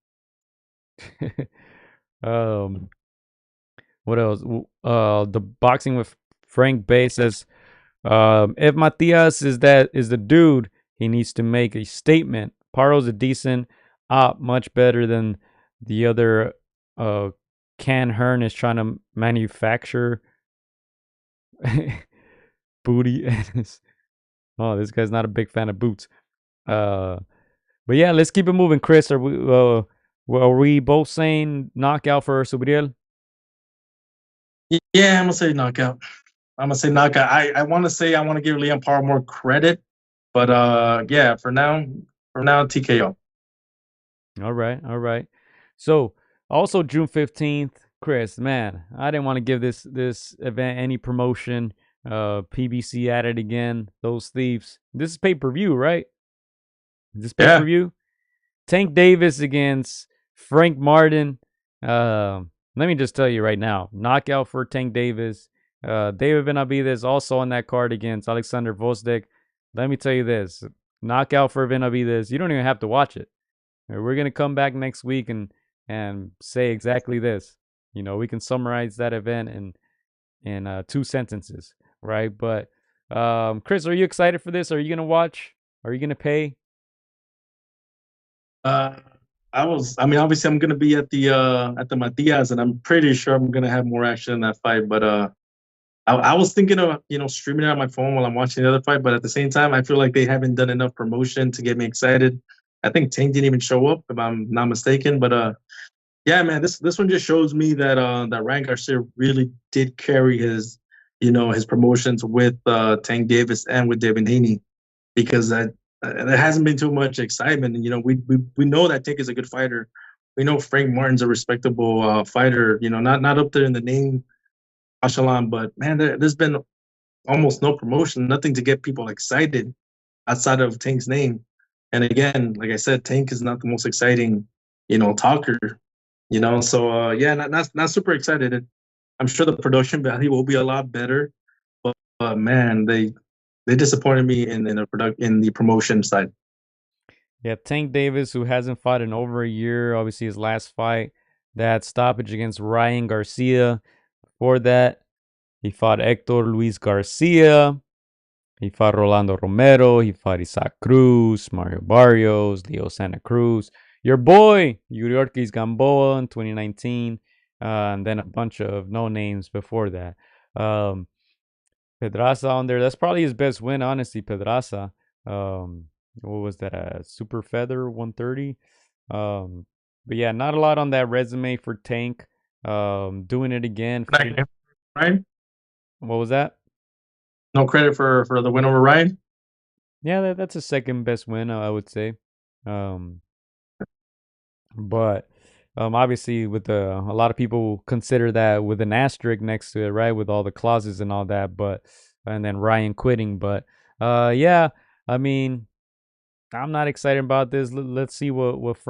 What else? The boxing with Frank Bay says, if Matias is the dude, he needs to make a statement. Paro's a decent op, much better than the other. Can Hearn is trying to manufacture booty. Oh, this guy's not a big fan of boots. But yeah, let's keep it moving. Chris, are we both saying knockout for Subriel? Yeah, I'm gonna say knockout. I want to give Liam Paro more credit, but yeah, for now, TKO. All right. So also June 15th, Chris, man, I didn't want to give this event any promotion. PBC at it again. Those thieves. This is pay-per-view, right? Is this pay-per-view? Tank Davis against Frank Martin. Let me just tell you right now, knockout for Tank Davis. David Benavidez also on that card against Alexander Vosdek. Let me tell you this, knockout for Benavidez. You don't even have to watch it. We're going to come back next week and say exactly this. We can summarize that event in 2 sentences, right? But Chris, are you excited for this? Are you going to watch? Are you going to pay? Obviously I'm gonna be at the Matias, and I'm pretty sure I'm gonna have more action in that fight. But I was thinking of streaming it on my phone while I'm watching the other fight, but at the same time, I feel like they haven't done enough promotion to get me excited. I think Tank didn't even show up, if I'm not mistaken. But yeah, man, this one just shows me that that Ryan Garcia really did carry his his promotions with Tank Davis and with Devin Haney, because there hasn't been too much excitement. And we know that Tank is a good fighter. We know Frank Martin's a respectable fighter. Not up there in the name echelon, but man, there's been almost no promotion, nothing to get people excited outside of Tank's name. And again, like I said, Tank is not the most exciting, talker. So yeah, not super excited. I'm sure the production value will be a lot better, but man, they disappointed me in the promotion side. Yeah, Tank Davis, who hasn't fought in over a year. Obviously, his last fight, that stoppage against Ryan Garcia. Before that, he fought Hector Luis Garcia. He fought Rolando Romero. He fought Isaac Cruz, Mario Barrios, Leo Santa Cruz. Your boy, Yuriorkis Gamboa in 2019. And then a bunch of no names before that. Pedraza on there. That's probably his best win, honestly, Pedraza. What was that? Super Feather 130. But yeah, not a lot on that resume for Tank. Doing it again. Ryan? What was that? No credit for the win over Ryan? Yeah, that's a second best win, I would say. But obviously, with a lot of people consider that with an asterisk next to it, right? With all the clauses and all that. And then Ryan quitting. But yeah, I mean, I'm not excited about this. Let's see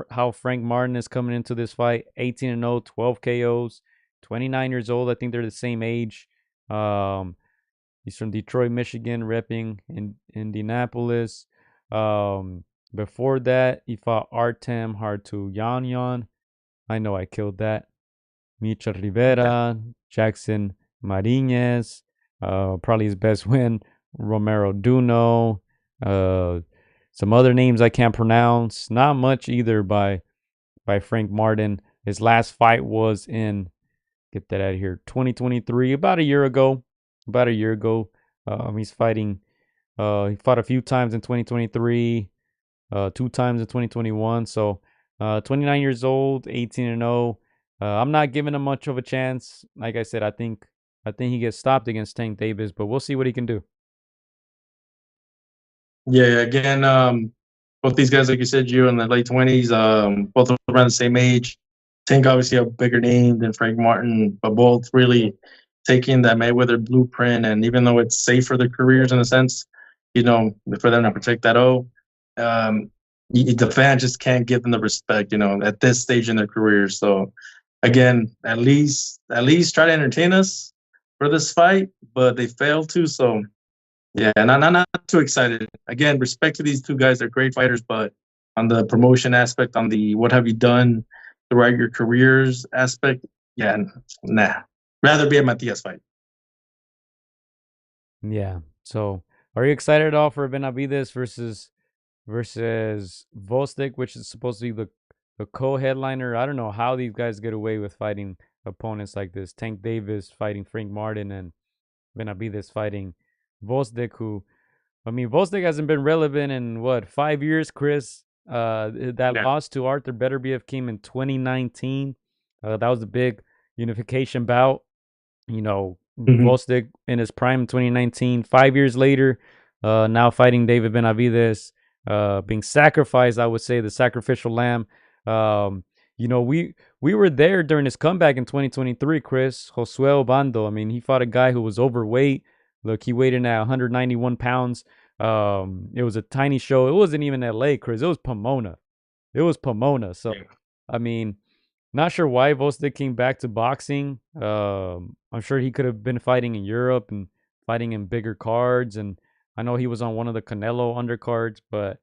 how Frank Martin is coming into this fight. 18-0, 12 KOs, 29 years old. I think they're the same age. He's from Detroit, Michigan, repping in Indianapolis. Before that, he fought Artem Hartuyanyan. I know I killed that. Michel Rivera, Jackson Marinez. Probably his best win. Romero Duno. Some other names I can't pronounce. Not much either by Frank Martin. His last fight was in, get that out of here, 2023, about a year ago. He's fighting. He fought a few times in 2023, 2 times in 2021. So 29 years old, 18-0. I'm not giving him much of a chance. Like I said, I think he gets stopped against Tank Davis, but we'll see what he can do. Yeah, again, both these guys, like you said, you in the late 20s, both around the same age. Tank obviously a bigger name than Frank Martin, but both really taking that Mayweather blueprint. And even though it's safe for their careers in a sense, for them to protect that the fan just can't give them the respect, at this stage in their careers. So again, at least try to entertain us for this fight, but they failed to. So yeah, not too excited. Again, respect to these two guys; they're great fighters. But on the promotion aspect, on the what have you done throughout your careers aspect, yeah, nah. Rather be a Matias fight. Yeah. So, are you excited at all for Benavides versus Vostik, which is supposed to be the co-headliner? I don't know how these guys get away with fighting opponents like this. Tank Davis fighting Frank Martin and Benavides fighting Vostik, who, I mean, Vostik hasn't been relevant in what, 5 years, Chris? That loss to Arthur Beterbiev came in 2019. That was a big unification bout. Vostik in his prime in 2019. 5 years later, now fighting David Benavides, being sacrificed, I would say, the sacrificial lamb. We were there during his comeback in 2023, Chris. Josué Obando, I mean, he fought a guy who was overweight. Look, he weighed in at 191 pounds. It was a tiny show. It wasn't even LA, Chris. It was Pomona. So, I mean, not sure why Vostik came back to boxing. I'm sure he could have been fighting in Europe and fighting in bigger cards. And I know he was on one of the Canelo undercards, but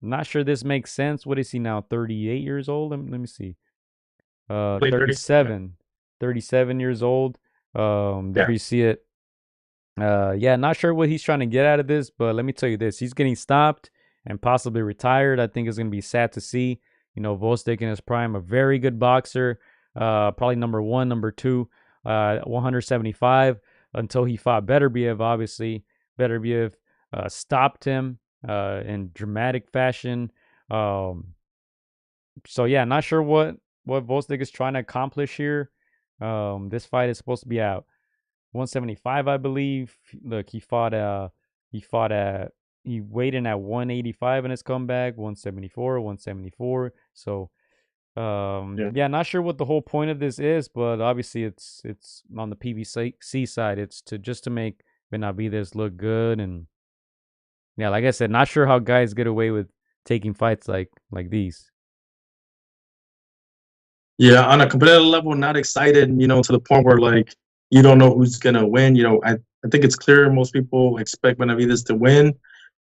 not sure this makes sense. What is he now? 38 years old? Let me see. 37 years old. There you see it. Not sure what he's trying to get out of this, but let me tell you this. He's getting stopped and possibly retired. I think it's going to be sad to see. Vostik in his prime, a very good boxer. Probably number one, number two, 175 until he fought Beterbiev, obviously. Beterbiev stopped him in dramatic fashion. So yeah, not sure what Vostik is trying to accomplish here. This fight is supposed to be out 175, I believe. Look, he weighed in at 185 in his comeback, 174. So not sure what the whole point of this is, but obviously it's on the PBC side. It's to make Benavides look good. And yeah, like I said, not sure how guys get away with taking fights like these. Yeah, on a competitive level, not excited, to the point where like you don't know who's gonna win. I think it's clear most people expect Benavides to win.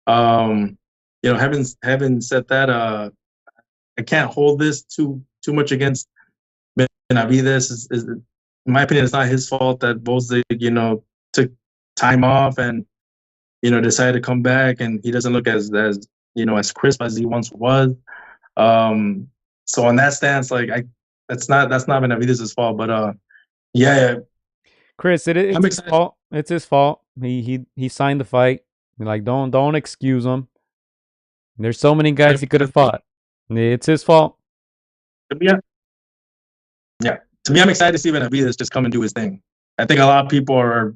Having said that, I can't hold this too much against Benavides. Is in my opinion, it's not his fault that Vostik, took time off and decided to come back, and he doesn't look as crisp as he once was. So on that stance, like that's not Benavides' fault, but yeah. Chris, it's his fault. It's his fault. He signed the fight. Like, don't excuse him. There's so many guys he could have fought. It's his fault. Yeah. To me, I'm excited to see Benavides just come and do his thing. I think a lot of people are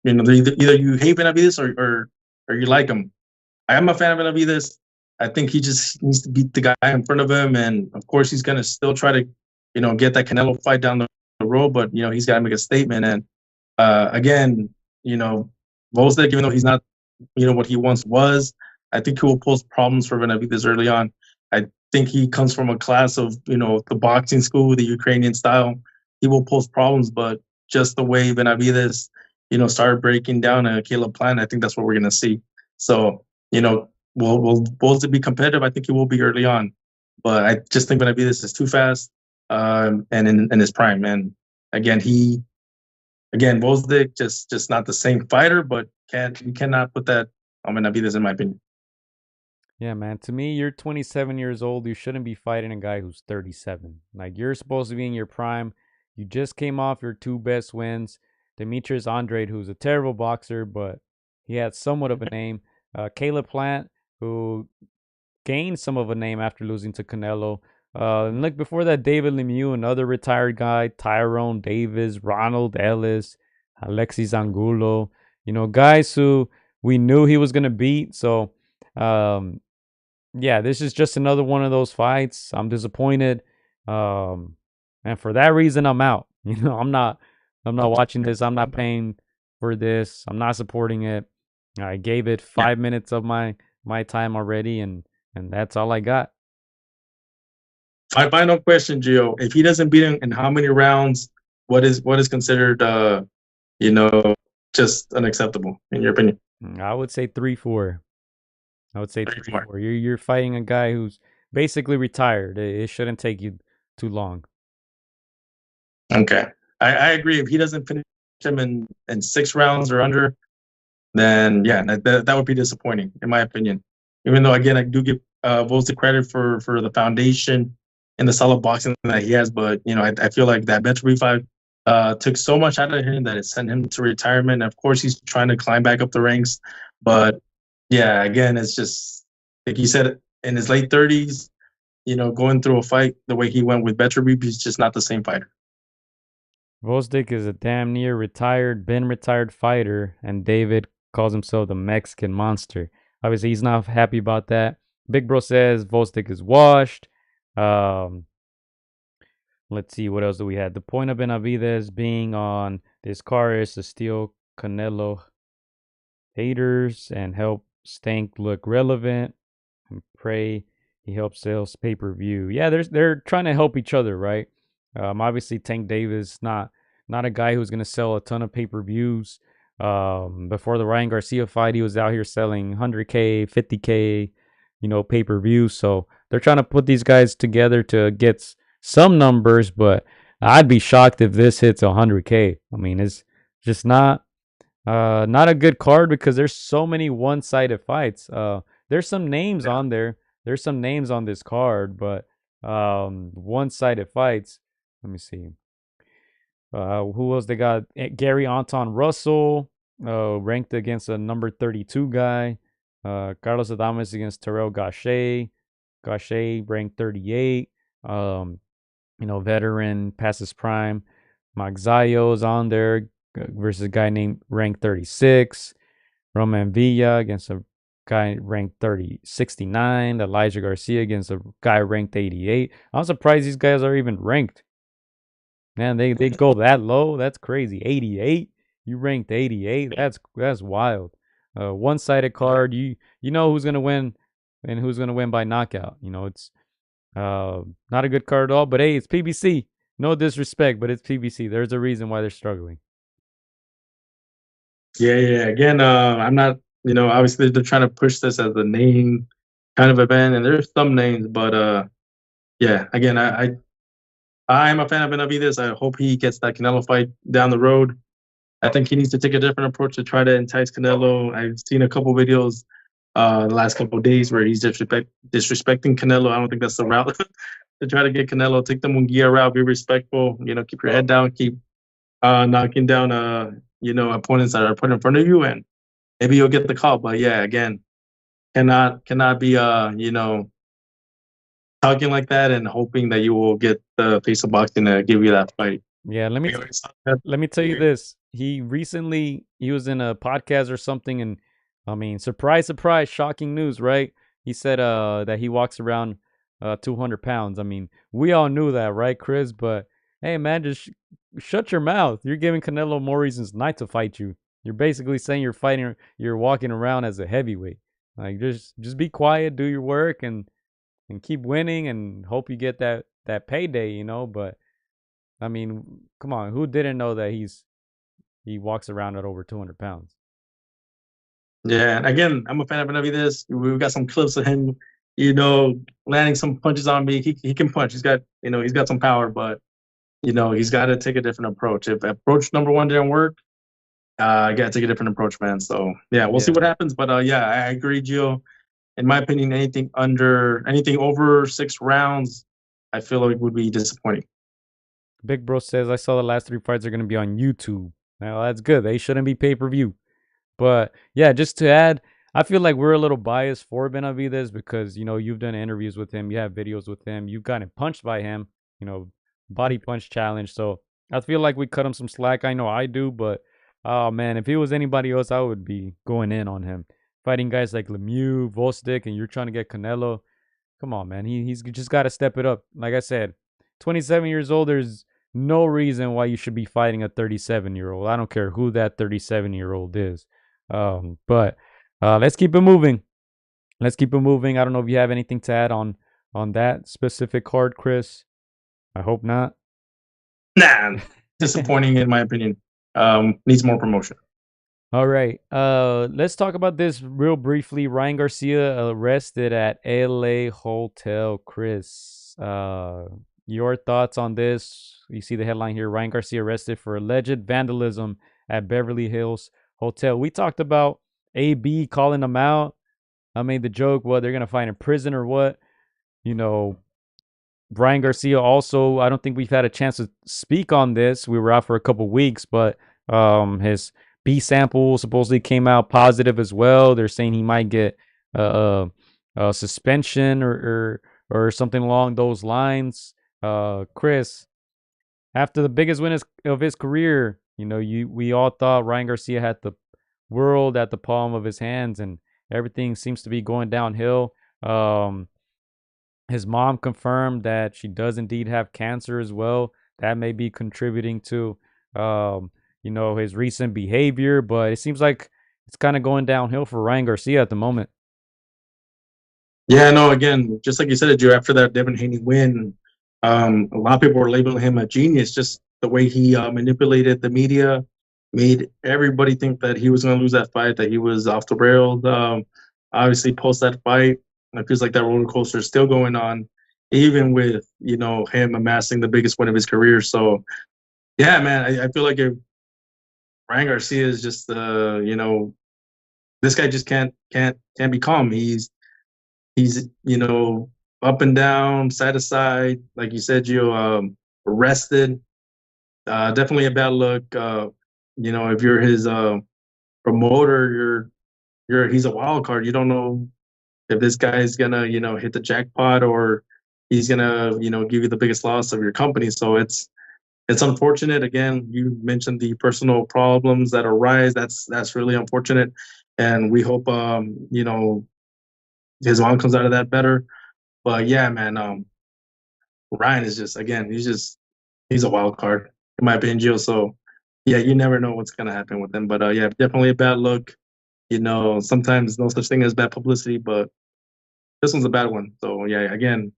either you hate Benavides or you like him. I am a fan of Benavides. I think he just needs to beat the guy in front of him, and of course he's gonna still try to get that Canelo fight down the road, but he's got to make a statement. And again, Vostik, even though he's not what he once was, I think he will pose problems for Benavides early on. I think he comes from a class of the boxing school, the Ukrainian style. He will pose problems, but just the way Benavides started breaking down a Caleb Plant, I think that's what we're gonna see. So will Vostik be competitive? I think he will be early on, but I just think Benavides is too fast. And in his prime, and again, Vostik just not the same fighter, but you cannot put that on Benavides, in my opinion. Yeah, man. To me, you're 27 years old. You shouldn't be fighting a guy who's 37. Like, you're supposed to be in your prime. You just came off your two best wins. Demetrius Andrade, who's a terrible boxer, but he had somewhat of a name. Caleb Plant, who gained some of a name after losing to Canelo. And look, before that, David Lemieux, another retired guy, Tyrone Davis, Ronald Ellis, Alexis Angulo, guys who we knew he was going to beat. So, um, yeah, this is just another one of those fights. I'm disappointed. Um, and for that reason, I'm out. I'm not watching this. I'm not paying for this. I'm not supporting it. I gave it 5 minutes of my time already, and that's all I got. My final question, Gio. If he doesn't beat him in how many rounds, what is considered you know, just unacceptable in your opinion? I would say 3-4. I would say 3-4. 3-4. You're fighting a guy who's basically retired. It shouldn't take you too long. Okay. I agree. If he doesn't finish him in 6 rounds or under, then yeah, that would be disappointing in my opinion. Even though again I do give Volz the credit for the foundation and the solid boxing that he has, but I feel like that Better fight took so much out of him that it sent him to retirement. Of course, he's trying to climb back up the ranks, but yeah, again, it's just like you said, in his late 30s, going through a fight the way he went with Better he's just not the same fighter. Vosdick is a damn near been retired fighter, and David calls himself the Mexican monster. Obviously, he's not happy about that. Big Bro says Vosdick is washed. Let's see, what else do we have? The point of Benavidez being on this car is to steal Canelo haters and help Stank look relevant and pray he helps sales pay-per-view. Yeah, they're trying to help each other, right? Obviously, Tank Davis not a guy who's gonna sell a ton of pay-per-views. Before the Ryan Garcia fight, he was out here selling 100K, 50K, pay-per-views. So they're trying to put these guys together to get some numbers, but I'd be shocked if this hits 100K. I mean, it's just not a good card because there's so many one-sided fights. There's some names on there. There's some names on this card, but one-sided fights. Let me see. Who else they got? Gary Anton Russell, ranked against a number 32 guy. Carlos Adames against Terrell Gaucher. Gaucher ranked 38. Veteran past his prime. Magzayo's on there versus a guy named ranked 36. Roman Villa against a guy ranked 69. Elijah Garcia against a guy ranked 88. I'm surprised these guys are even ranked. Man, they go that low. That's crazy. 88. You ranked 88. That's wild. One-sided card. You know who's gonna win and who's gonna win by knockout. It's not a good card at all. But hey, it's PBC. No disrespect, but it's PBC. There's a reason why they're struggling. Yeah. Again, I'm not. Obviously they're trying to push this as a name kind of event, and there's some names, but yeah. Again, I'm a fan of Benavidez. I hope he gets that Canelo fight down the road. I think he needs to take a different approach to try to entice Canelo. I've seen a couple videos the last couple of days where he's disrespecting Canelo. I don't think that's the route to try to get Canelo. Take the Munguia route, be respectful. Keep your head down, keep knocking down opponents that are put in front of you, and maybe you'll get the call. But yeah, again, cannot be talking like that and hoping that you will get the face of boxing to give you that fight. Yeah, let me tell you this. He was in a podcast or something, and I mean, surprise, shocking news, right? He said that he walks around 200 pounds. I mean, we all knew that, right, Chris? But hey, man, just shut your mouth. You're giving Canelo more reasons not to fight you. You're basically saying you're walking around as a heavyweight. Like, just be quiet, do your work, and keep winning, and hope you get that payday, But I mean, come on, who didn't know that he walks around at over 200 pounds? Yeah, and again, I'm a fan of Benavidez. We've got some clips of him, landing some punches on me. He can punch. He's got some power, but he's got to take a different approach. If approach number one didn't work, I got to take a different approach, man. So yeah, we'll see what happens. But yeah, I agree, Gio. in my opinion, anything over 6 rounds, I feel like would be disappointing. Big Bro says, I saw the last 3 fights are going to be on YouTube. Now, that's good. They shouldn't be pay-per-view. But, yeah, just to add, I feel like we're a little biased for Benavidez because, you know, you've done interviews with him. You have videos with him. You've gotten punched by him, you know, body punch challenge. So I feel like we cut him some slack. I know I do, but, oh, man, if it was anybody else, I would be going in on him. Fighting guys like Lemieux, Volstick, and you're trying to get Canelo. Come on, man. He's just got to step it up. Like I said, 27 years old, there's no reason why you should be fighting a 37-year-old. I don't care who that 37-year-old is. But let's keep it moving. I don't know if you have anything to add on that specific card, Chris. I hope not. Nah, disappointing in my opinion. Needs more promotion. All right. Let's talk about this real briefly. Ryan Garcia arrested at LA hotel. Chris, your thoughts on this? You see the headline here. Ryan Garcia arrested for alleged vandalism at Beverly Hills Hotel. We talked about AB calling him out. I made the joke, well, they're going to find in prison or what? You know, Ryan Garcia also, I don't think we've had a chance to speak on this. We were out for a couple weeks, but his B sample supposedly came out positive as well. They're saying he might get a suspension or something along those lines. Chris, after the biggest win of his career, you know, we all thought Ryan Garcia had the world at the palm of his hands, and everything seems to be going downhill. His mom confirmed that she does indeed have cancer as well. That may be contributing to, you know, his recent behavior, but it seems like it's kind of going downhill for Ryan Garcia at the moment. Yeah, no, again, just like you said, Joe, after that Devin Haney win, a lot of people were labeling him a genius, just the way he manipulated the media, made everybody think that he was going to lose that fight, that he was off the rails. Obviously, post that fight, it feels like that roller coaster is still going on, even with, you know, him amassing the biggest win of his career. So, yeah, man, I feel like if Ryan Garcia is just, you know, this guy just can't be calm. He's you know, up and down, side to side, like you said, Gio, arrested. Definitely a bad look. You know, if you're his promoter, he's a wild card. You don't know if this guy's gonna, you know, hit the jackpot or he's gonna, you know, give you the biggest loss of your company. So it's unfortunate. Again, you mentioned the personal problems that arise. That's really unfortunate, and we hope you know, his mom comes out of that better. But yeah, man, Ryan is just, again, he's a wild card in my opinion, Gio. So yeah, you never know what's gonna happen with him. But yeah, definitely a bad look. You know, sometimes no such thing as bad publicity, but this one's a bad one. So yeah, again,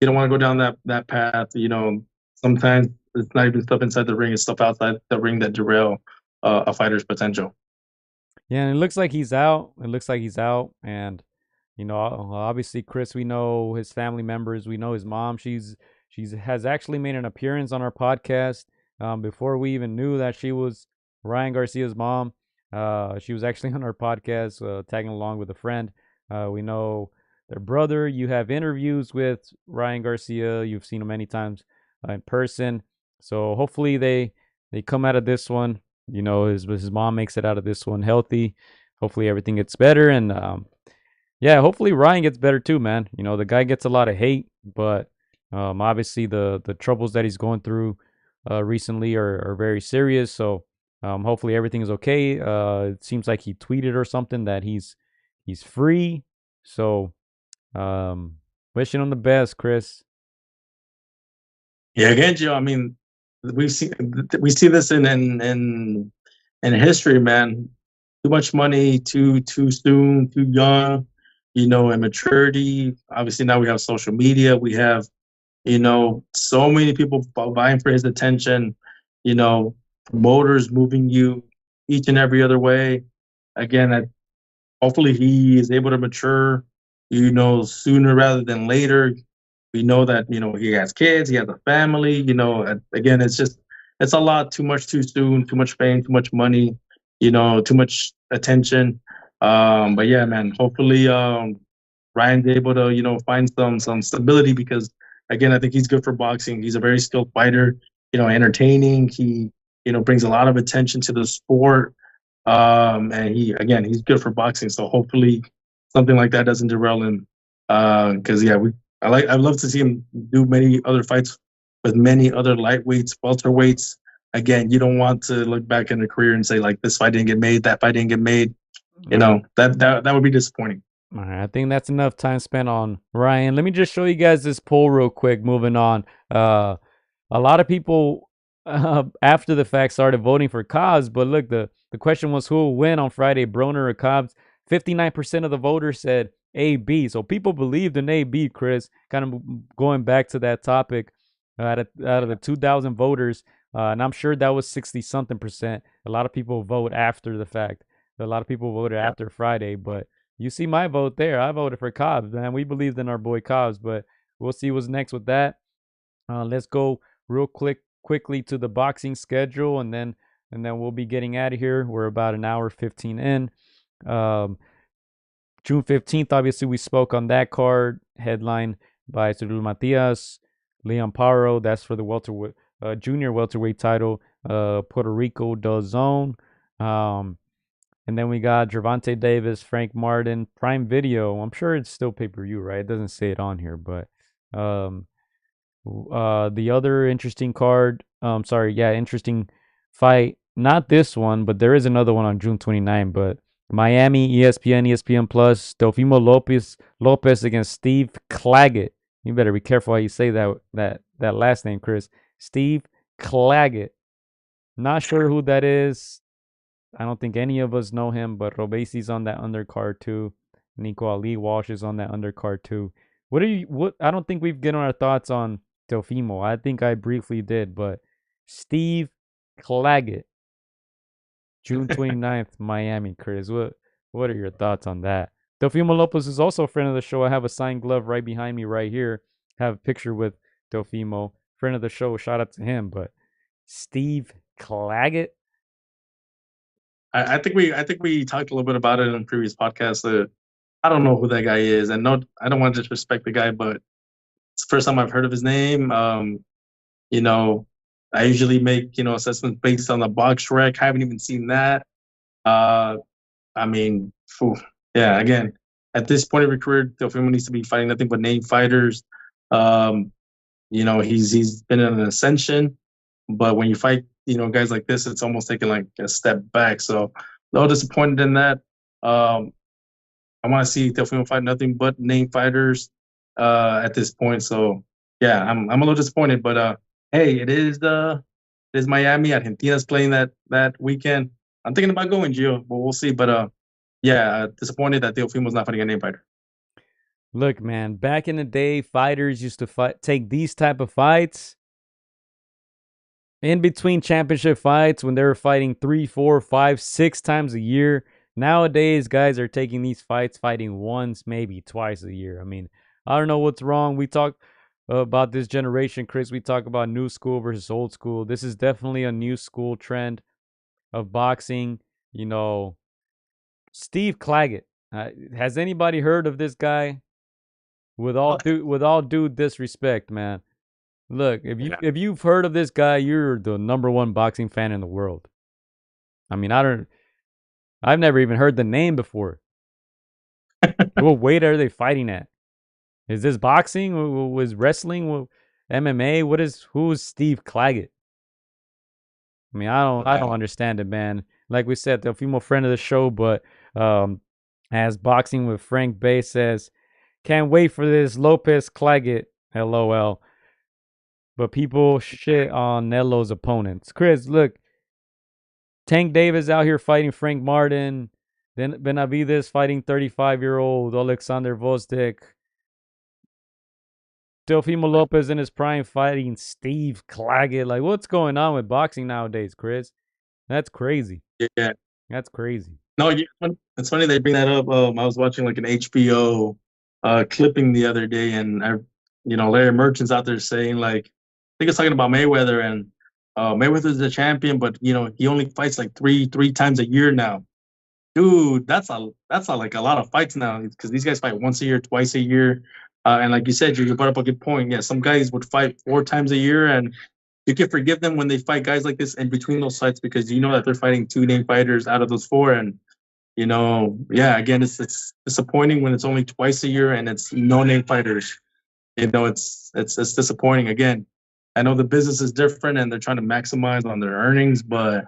you don't want to go down that path. You know, sometimes it's not even stuff inside the ring; it's stuff outside the ring that derail a fighter's potential. Yeah, and it looks like he's out. And you know, obviously, Chris, we know his family members. We know his mom. She's has actually made an appearance on our podcast before we even knew that she was Ryan Garcia's mom. She was actually on our podcast, tagging along with a friend. We know their brother. You have interviews with Ryan Garcia. You've seen him many times in person. So hopefully they come out of this one. You know, his mom makes it out of this one healthy. Hopefully everything gets better, and yeah, hopefully Ryan gets better too, man. You know, the guy gets a lot of hate, but obviously the troubles that he's going through recently are very serious. So hopefully everything is okay. It seems like he tweeted or something that he's free. So wishing him the best, Chris. Yeah, again, Joe. I mean, we see this in history, man. Too much money, too soon, too young. You know, immaturity. Obviously, now we have social media. We have, you know, so many people vying for his attention. You know, promoters moving you each and every other way. Again, hopefully he is able to mature, you know, sooner rather than later. We know that, you know, he has kids, he has a family, you know, again, it's a lot, too much too soon, too much fame, too much money, you know, too much attention. But yeah, man, hopefully Ryan's able to, find some stability because again, I think he's good for boxing. He's a very skilled fighter, entertaining. He, brings a lot of attention to the sport. And he's good for boxing. So hopefully something like that doesn't derail him. Because I'd love to see him do many other fights with many other lightweights, welterweights. Again, you don't want to look back in the career and say like this fight didn't get made, that fight didn't get made. That would be disappointing. All right, I think that's enough time spent on Ryan. Let me just show you guys this poll real quick. Moving on, a lot of people after the fact started voting for Cobbs, but look, the question was who will win on Friday, Broner or Cobbs? 59% of the voters said AB, so people believed in AB. Chris, kind of going back to that topic, out of the 2,000 voters, and I'm sure that was 60-something%. A lot of people vote after the fact. A lot of people voted after Friday, but you see my vote there. I voted for Cobbs, man. We believed in our boy Cobbs, but we'll see what's next with that. Let's go real quickly to the boxing schedule, and then we'll be getting out of here. We're about an hour 15 in. June 15th, obviously, we spoke on that card. Headline by Subriel Matias, Leon Paro. That's for the junior welterweight title. Puerto Rico DAZN. And then we got Gervonta Davis, Frank Martin, Prime Video. I'm sure it's still pay-per-view, right? It doesn't say it on here, but the other interesting card, interesting fight. Not this one, but there is another one on June 29. But Miami, ESPN Plus, Teofimo Lopez against Steve Claggett. You better be careful how you say that last name, Chris. Steve Claggett. Not sure who that is. I don't think any of us know him, but Robesi's on that undercard too. Nico Ali Walsh is on that undercard too. I don't think we've given our thoughts on Teofimo. I think I briefly did, but Steve Claggett, June 29th, Miami, Chris. What are your thoughts on that? Teofimo Lopez is also a friend of the show. I have a signed glove right behind me right here. Have a picture with Teofimo. Friend of the show, shout out to him. But Steve Claggett? I think we talked a little bit about it in previous podcasts. I don't know who that guy is, and no, I don't want to disrespect the guy, but it's the first time I've heard of his name. I usually make assessments based on the box rec. I haven't even seen that. Again, at this point of your career, Teofimo needs to be fighting nothing but name fighters. He's been in an ascension, but when you fight guys like this, it's almost taking like a step back. So a little disappointed in that. I want to see Teofimo fight nothing but name fighters at this point. So yeah, I'm a little disappointed, but hey, it is Miami. Argentina's playing that weekend. I'm thinking about going, Gio, but we'll see. But disappointed that Teofimo's not fighting a name fighter. Look, man, back in the day, fighters used to take these type of fights in between championship fights when they were fighting 3, 4, 5, 6 times a year. Nowadays, guys are taking these fights, fighting once, maybe twice a year. I mean, I don't know what's wrong. We talk about this generation, Chris. We talk about new school versus old school. This is definitely a new school trend of boxing. Steve Claggett. Has anybody heard of this guy? With all due disrespect, man. Look, if you've heard of this guy, you're the number one boxing fan in the world. I mean, I've never even heard the name before. What weight are they fighting at? Is this boxing? Was wrestling? MMA? Who is Steve Claggett? I mean, I don't understand it, man. Like we said, the female friend of the show, but as Boxing with Frank Bay says, can't wait for this Lopez Claggett, LOL. But people shit on Nelo's opponents. Chris, look, Tank Davis out here fighting Frank Martin. Then Benavides fighting 35-year-old Alexander Vostek. Teofimo Lopez in his prime fighting Steve Claggett. Like, what's going on with boxing nowadays, Chris? That's crazy. Yeah. That's crazy. No, it's funny they bring that up. I was watching like an HBO clipping the other day, and Larry Merchant's out there saying like, I think it's talking about Mayweather, and Mayweather's the champion, but he only fights like three times a year now. Dude, that's like a lot of fights now because these guys fight once a year, twice a year, and like you said, you brought up a good point. Yeah, some guys would fight 4 times a year, and you can forgive them when they fight guys like this in between those fights because you know that they're fighting two name fighters out of those four, and yeah, again, it's disappointing when it's only twice a year and it's no name fighters. It's disappointing. Again, I know the business is different and they're trying to maximize on their earnings, but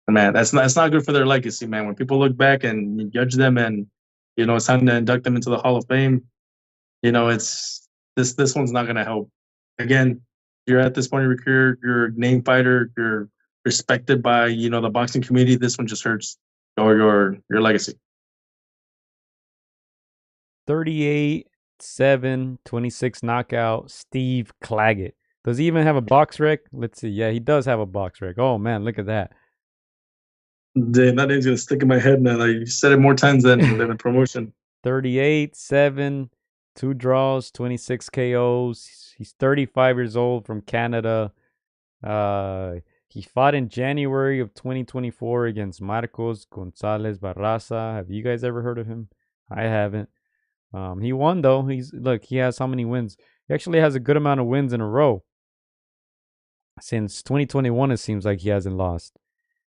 man, it's not good for their legacy, man. When people look back and you judge them, and it's time to induct them into the Hall of Fame, it's this one's not gonna help. Again, you're at this point in your career, you're a name fighter, you're respected by the boxing community. This one just hurts your legacy. 38-7, 26 knockout, Steve Claggett. Does he even have a box rec? Let's see. Yeah, he does have a box rec. Oh man, look at that. Damn, that name's gonna stick in my head now. Like, you said it more times than the promotion. 38-7, 2 draws, 26 KOs. He's 35 years old from Canada. He fought in January of 2024 against Marcos Gonzalez Barraza. Have you guys ever heard of him? I haven't. He won though. He has how many wins? He actually has a good amount of wins in a row. Since 2021, it seems like he hasn't lost.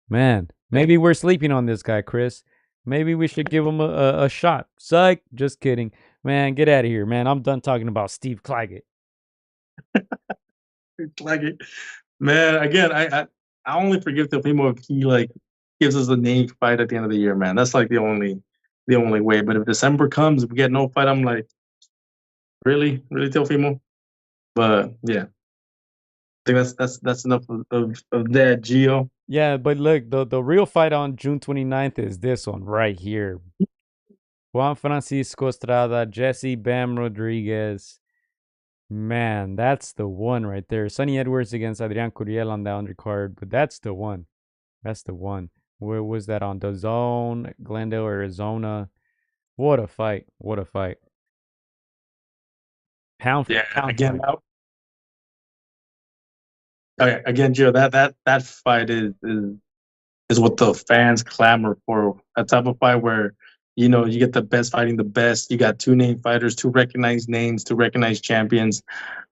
Man, maybe we're sleeping on this guy, Chris. Maybe we should give him a shot. Psych. Just kidding. Man, get out of here, man. I'm done talking about Steve Claggett. Claggett. Man, again, I only forgive Teofimo if he gives us a name fight at the end of the year, man. That's like the only way. But if December comes, if we get no fight, I'm like, really, Teofimo. But yeah, I think that's enough of that, Gio. Yeah, but look, the real fight on June 29th is this one right here. Juan Francisco Estrada, Jesse Bam Rodriguez. Man, that's the one right there. Sonny Edwards against Adrien Curiel on the undercard, but that's the one. That's the one. Where was that on? The Zone, Glendale, Arizona. What a fight. What a fight. Pound for pound again. fight. Again, Gio, that fight is what the fans clamor for. A type of fight where you get the best fighting the best. You got two name fighters, two recognized names, two recognized champions.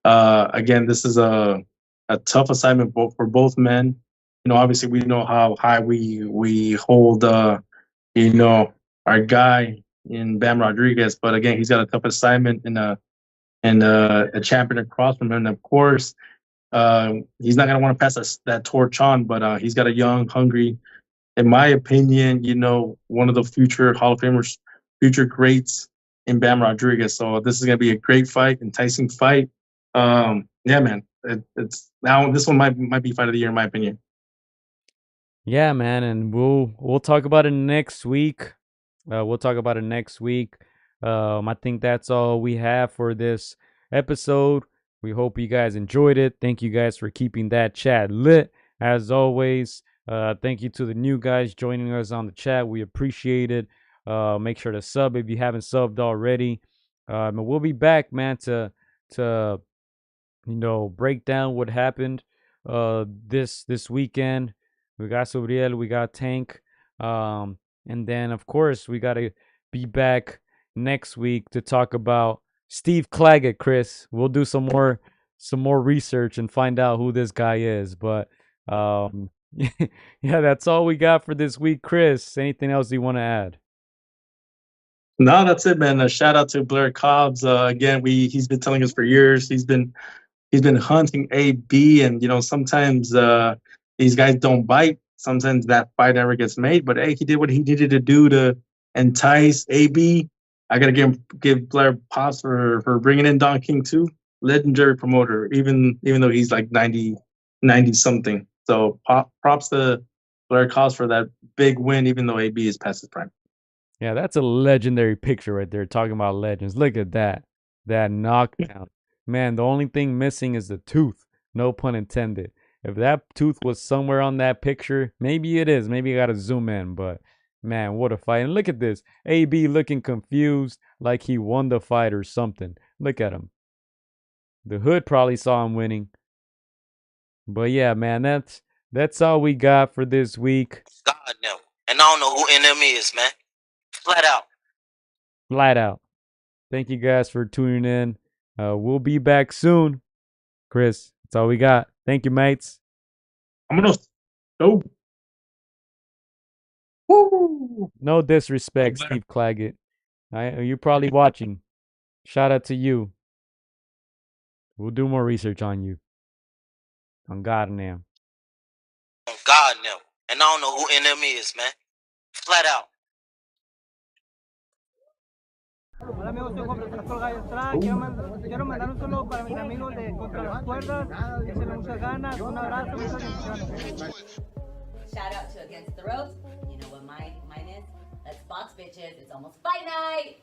Again, this is a tough assignment for both men. Obviously we know how high we hold our guy in Bam Rodriguez, but again, he's got a tough assignment and a champion across from him. And of course, he's not going to want to pass that torch on, but he's got a young, hungry, in my opinion, one of the future Hall of Famers, future greats in Bam Rodriguez. So this is going to be a great fight, enticing fight. Yeah, man, it's now this one might be fight of the year in my opinion. Yeah, man, and we'll talk about it next week. We'll talk about it next week. I think that's all we have for this episode. We hope you guys enjoyed it. Thank you guys for keeping that chat lit. As always, thank you to the new guys joining us on the chat. We appreciate it. Make sure to sub if you haven't subbed already. And we'll be back, man, to break down what happened this weekend. We got Subriel, we got Tank. And then, of course, we got to be back next week to talk about Steve Claggett, Chris. We'll do some more research and find out who this guy is. But yeah, that's all we got for this week, Chris. Anything else you want to add? No, that's it, man. A shout out to Blair Cobbs. Again, he's been telling us for years. He's been hunting AB, and sometimes these guys don't bite. Sometimes that fight never gets made. But hey, he did what he needed to do to entice AB. I gotta give Blair props for bringing in Don King too. Legendary promoter, even though he's like 90 something. So props to Blair Cobbs for that big win, even though AB is past his prime. Yeah, that's a legendary picture right there. Talking about legends. Look at that knockdown. Man, the only thing missing is the tooth. No pun intended. If that tooth was somewhere on that picture, maybe it is. Maybe I got to zoom in. But, man, what a fight. And look at this. AB looking confused like he won the fight or something. Look at him. The hood probably saw him winning. But, yeah, man, that's all we got for this week. God, no. and I don't know who in them is, man. Flat out. Flat out. Thank you guys for tuning in. We'll be back soon. Chris, that's all we got. Thank you, mates. I'm gonna go. Woo! No disrespect, Blair. Steve Claggett. You're probably watching. Shout out to you. We'll do more research on you. On God damn. On God no. And I don't know who in them is, man. Flat out. Hola amigos, soy Juan Gallo. Quiero mandar un saludo para mis amigos de Contra las Cuerdas. Échenle muchas ganas. Un abrazo, muchas bendiciones. Shout out to Against the Ropes. You know what mine is? Let's box, bitches. It's almost fight night.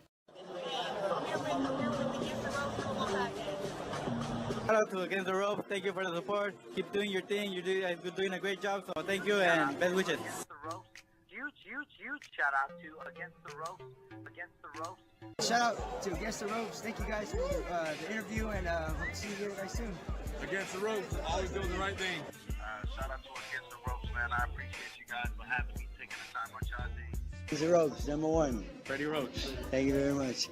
Shout out to Against the Ropes. Thank you for the support. Keep doing your thing. You're doing a great job. So thank you and best wishes. Against the Ropes. Huge shout out to Against the Ropes. Against the Ropes. Shout out to Against the Ropes. Thank you guys for the interview, and hope to see you guys soon. Against the Ropes, always doing the right thing. Shout out to Against the Ropes, man. I appreciate you guys for having me, taking the time out y'all day. Against the Ropes, #1. Freddie Roach. Thank you very much.